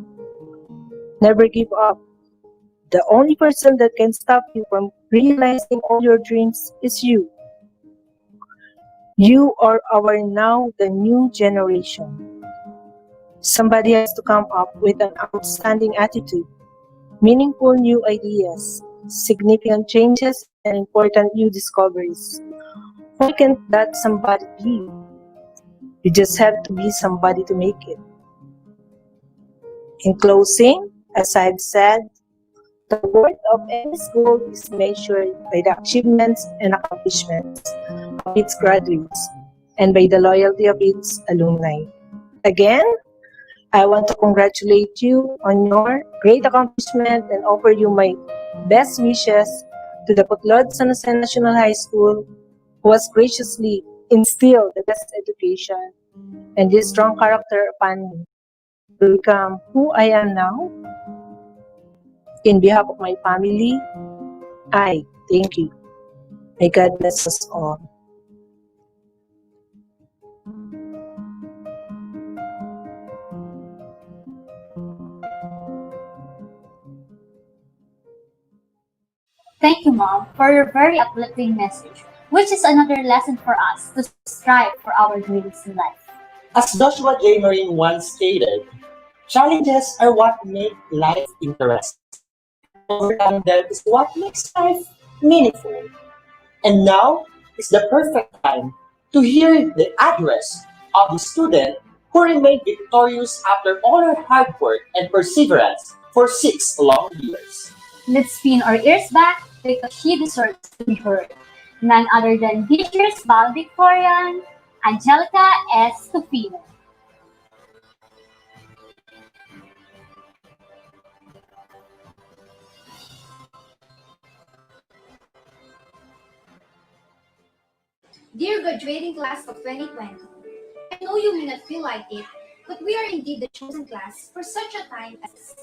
Never give up. The only person that can stop you from realizing all your dreams is you. You are our now the new generation. Somebody has to come up with an outstanding attitude, meaningful new ideas, significant changes, and important new discoveries. Why can't that somebody be you? You just have to be somebody to make it. In closing, as I've said, the worth of any school is measured by the achievements and accomplishments of its graduates and by the loyalty of its alumni. Again, I want to congratulate you on your great accomplishment and offer you my best wishes to the Putlod-San National High School, who has graciously instilled the best education and this strong character upon me to become who I am now. In behalf of my family, I thank you. May God bless us all. Thank you, Mom, for your very uplifting message, which is another lesson for us to strive for our dreams in life. As Joshua J. Marine once stated, challenges are what make life interesting. Overcoming them is what makes life meaningful. And now is the perfect time to hear the address of the student who remained victorious after all her hard work and perseverance for 6 long years. Let's spin our ears back because she deserves to be heard. None other than teachers valedictorian Angelica S. Tufino. Dear graduating class of 2020, I know you may not feel like it, but we are indeed the chosen class for such a time as this.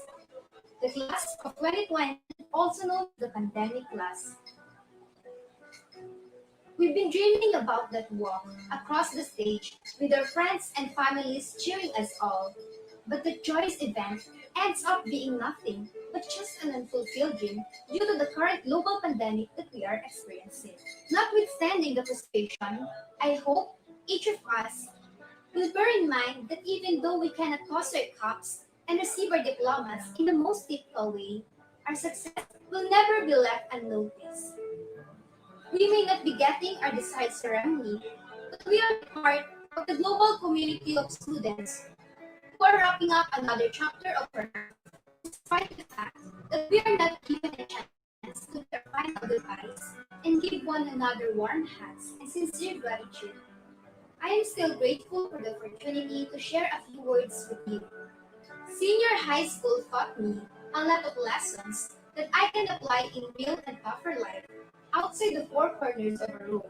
The class of 2020, also known as the pandemic class. We've been dreaming about that walk across the stage with our friends and families cheering us all. But the joyous event ends up being nothing but just an unfulfilled dream due to the current global pandemic that we are experiencing. Notwithstanding the frustration, I hope each of us will bear in mind that even though we cannot toss our cups and receive our diplomas in the most typical way, our success will never be left unnoticed. We may not be getting our desired ceremony, but we are part of the global community of students who are wrapping up another chapter of our life, despite the fact that we are not given a chance to their final goodbyes and give one another warm hugs and sincere gratitude. I am still grateful for the opportunity to share a few words with you. Senior high school taught me a lot of lessons that I can apply in real and tougher life outside the four corners of a room.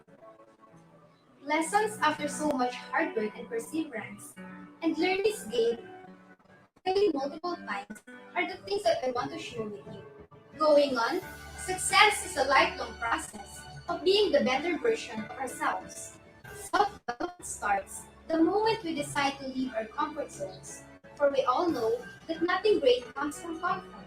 Lessons after so much hard work and perseverance, and learn this game failing multiple times are the things that I want to share with you. Going on, success is a lifelong process of being the better version of ourselves. Self-development starts the moment we decide to leave our comfort zones for we all know that nothing great comes from comfort.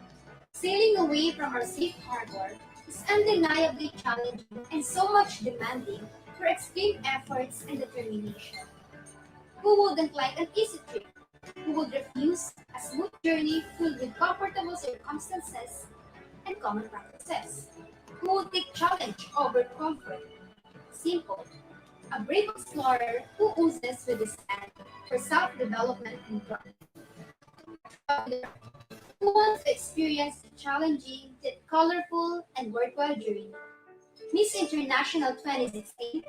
Sailing away from our safe harbor is undeniably challenging and so much demanding for extreme efforts and determination. Who wouldn't like an easy trip? Who would refuse a smooth journey filled with comfortable circumstances and common practices? Who would take challenge over comfort? Simple. A brave explorer who oozes with the stand for self-development and growth. Who wants to experience a challenging, yet colorful, and worthwhile journey? Miss International 2016,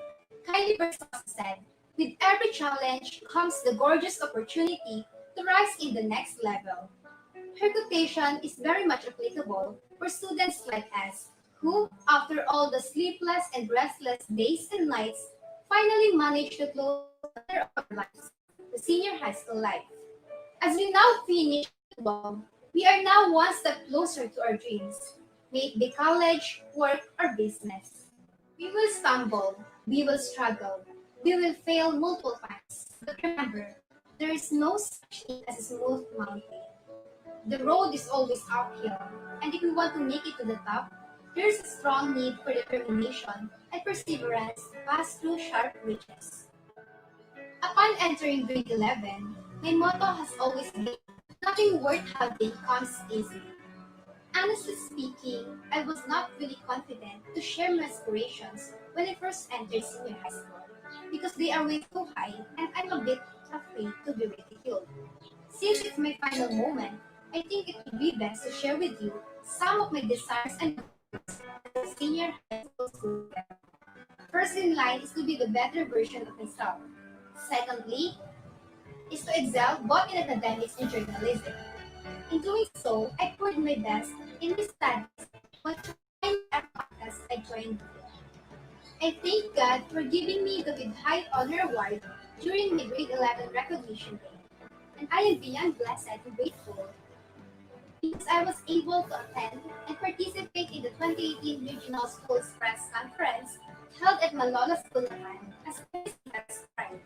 Kylie Versosa said, with every challenge comes the gorgeous opportunity to rise in the next level. Her quotation is very much applicable for students like us, who, after all the sleepless and restless days and nights, finally manage to close chapter of our lives, the senior high school life. As we now finish the walk, we are now one step closer to our dreams, may it be college, work, or business. We will stumble, we will struggle, we will fail multiple times. But remember, there is no such thing as a smooth mountain. The road is always uphill, and if we want to make it to the top, there is a strong need for determination and perseverance to pass through sharp ridges. Upon entering grade 11, my motto has always been, nothing worth having comes easy. Honestly speaking, I was not really confident to share my aspirations when I first entered senior high school because they are way too high and I'm a bit afraid to be ridiculed. Since it's my final moment, I think it would be best to share with you some of my desires and goals as a senior high school student. First in line is to be the better version of myself. Secondly, is to excel both in academics and journalism. In doing so, I poured my best in my studies while trying as much as I joined the field. I thank God for giving me the with high honor award during my grade 11 recognition day. And I am beyond blessed and grateful because I was able to attend and participate in the 2018 Regional Schools Press Conference held at Malolos, Bulacan as my best friend.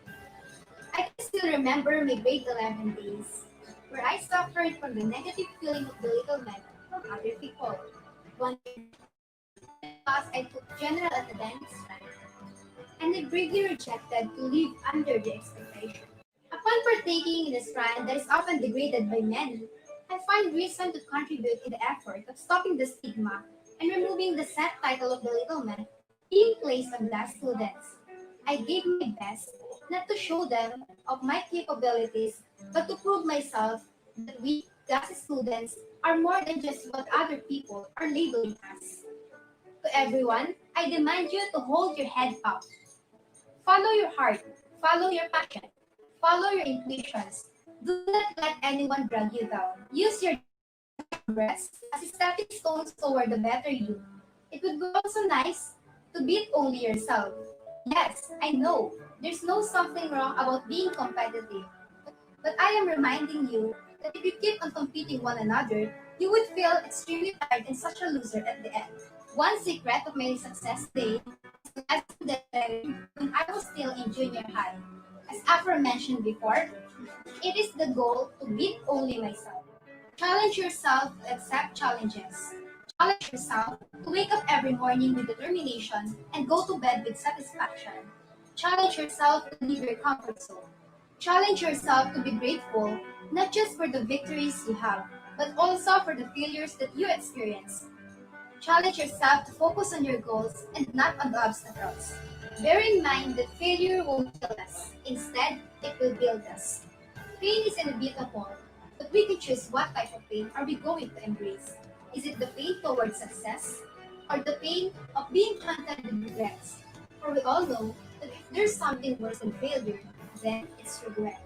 I can still remember my grade 11 days, where I suffered from the negative feeling of belittlement from other people. One class I took general academics rank, and I bravely rejected to live under the expectation. Upon partaking in a strand that is often degraded by many, I find reason to contribute in the effort of stopping the stigma and removing the sad title of belittlement being placed on black students. I gave my best not to show them of my capabilities, but to prove myself that we, class students, are more than just what other people are labeling us. To everyone, I demand you to hold your head up. Follow your heart, follow your passion, follow your intuitions. Do not let anyone drag you down. Use your progress as stepping stones toward a better you. It would be also nice to beat only yourself. Yes, I know, there's no something wrong about being competitive. But I am reminding you that if you keep on competing one another, you would feel extremely tired and such a loser at the end. One secret of my success today is the lesson that I learned when I was still in junior high. As aforementioned before, it is the goal to beat only myself. Challenge yourself to accept challenges. Challenge yourself to wake up every morning with determination and go to bed with satisfaction. Challenge yourself to leave your comfort zone. Challenge yourself to be grateful, not just for the victories you have, but also for the failures that you experience. Challenge yourself to focus on your goals and not on the obstacles. Bear in mind that failure won't kill us. Instead, it will build us. Pain is inevitable, but we can choose what type of pain are we going to embrace. Is it the pain towards success or the pain of being haunted with regrets? For we all know that if there's something worse than failure, then it's regret.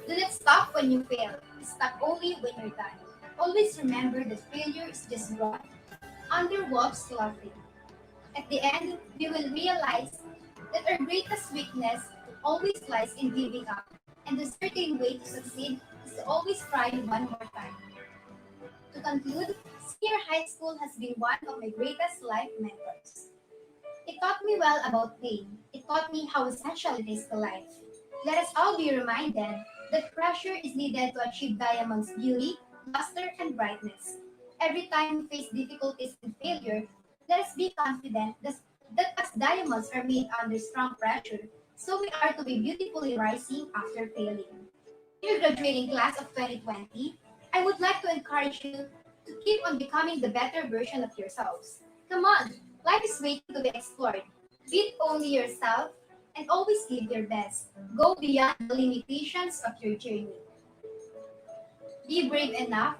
Do not stop when you fail. Stop only when you're done. Always remember that failure is just wrong under wolves laughing. At the end, we will realize that our greatest weakness always lies in giving up, and the certain way to succeed is to always try one more time. To conclude, senior high school has been one of my greatest life mentors. It taught me well about pain. It taught me how essential it is to life. Let us all be reminded That pressure is needed to achieve diamond's beauty, luster, and brightness. Every time we face difficulties and failure, let us be confident that as diamonds are made under strong pressure, so we are to be beautifully rising after failing. In your graduating class of 2020, I would like to encourage you to keep on becoming the better version of yourselves. Come on, life is waiting to be explored. Be only yourself and always give your best. Go beyond the limitations of your journey. Be brave enough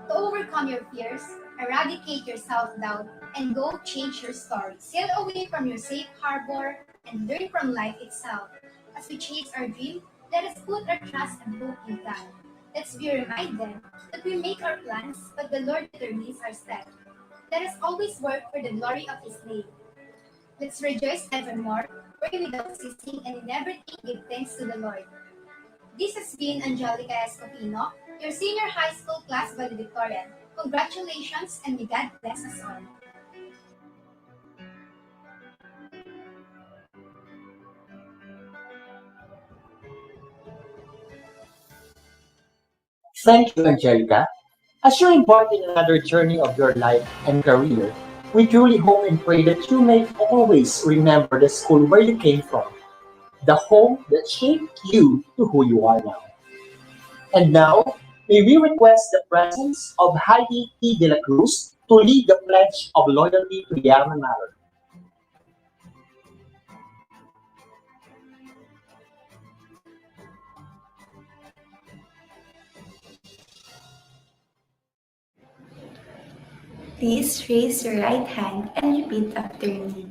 to overcome your fears, eradicate your self doubt, and go change your story. Sail away from your safe harbor and learn from life itself. As we chase our dream, let us put our trust and hope in God. Let's be reminded that we make our plans, but the Lord determines our steps. Let us always work for the glory of His name. Let's rejoice evermore, pray without ceasing, and in everything give thanks to the Lord. This has been Angelica Escopino, your senior high school class valedictorian. Congratulations, and may God bless us all. Thank you, Angelica. As you embark in another journey of your life and career, we truly hope and pray that you may always remember the school where you came from, the home that shaped you to who you are now. And now, may we request the presence of Heidi T. de la Cruz to lead the Pledge of Loyalty to the Alma Mater. Please raise your right hand and repeat after me.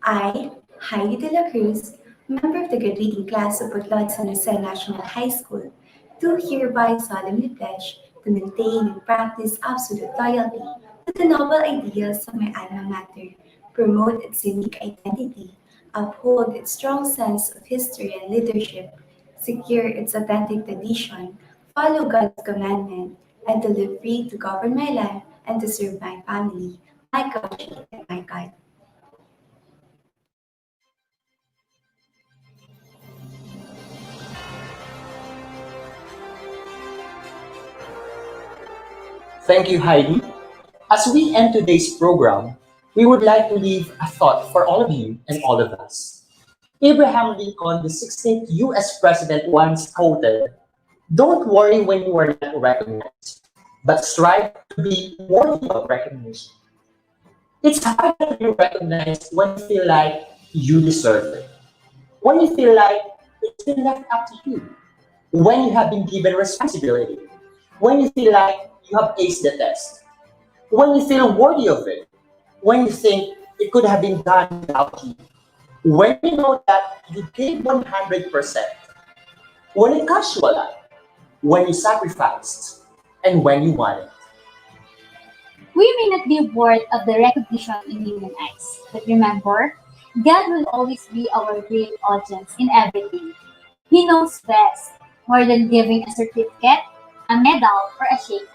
I, Heidi de la Cruz, member of the graduating class of Putlod-San National High School, do hereby solemnly pledge to maintain and practice absolute loyalty to the noble ideals of my alma mater, promote its unique identity, uphold its strong sense of history and leadership, secure its authentic tradition, follow God's commandment, and to live free to govern my life and to serve my family, my country, and my God. Thank you, Heidi. As we end today's program, we would like to leave a thought for all of you and all of us. Abraham Lincoln, the 16th US President, once quoted, "Don't worry when you are not recognized, but strive to be worthy of recognition." It's hard to be recognized when you feel like you deserve it, when you feel like it's been left up to you, when you have been given responsibility, when you feel like you have aced the test, when you feel worthy of it, when you think it could have been done without you, when you know that you gave 100%, when it cost you a lot, when you sacrificed, and when you wanted. We may not be worthy of the recognition in human eyes, but remember, God will always be our great audience in everything. He knows best, more than giving a certificate, a medal, or a shake.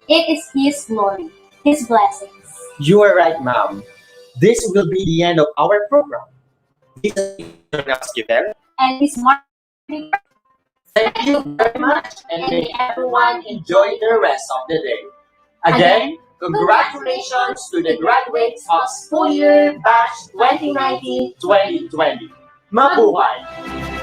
It is His glory, His blessings. You are right, ma'am. This will be the end of our program. This is Given. And His marketing. Thank you very much, and may everyone enjoy the rest of the day. Again, congratulations to the graduates of school year batch 2019-2020. Mabuhay!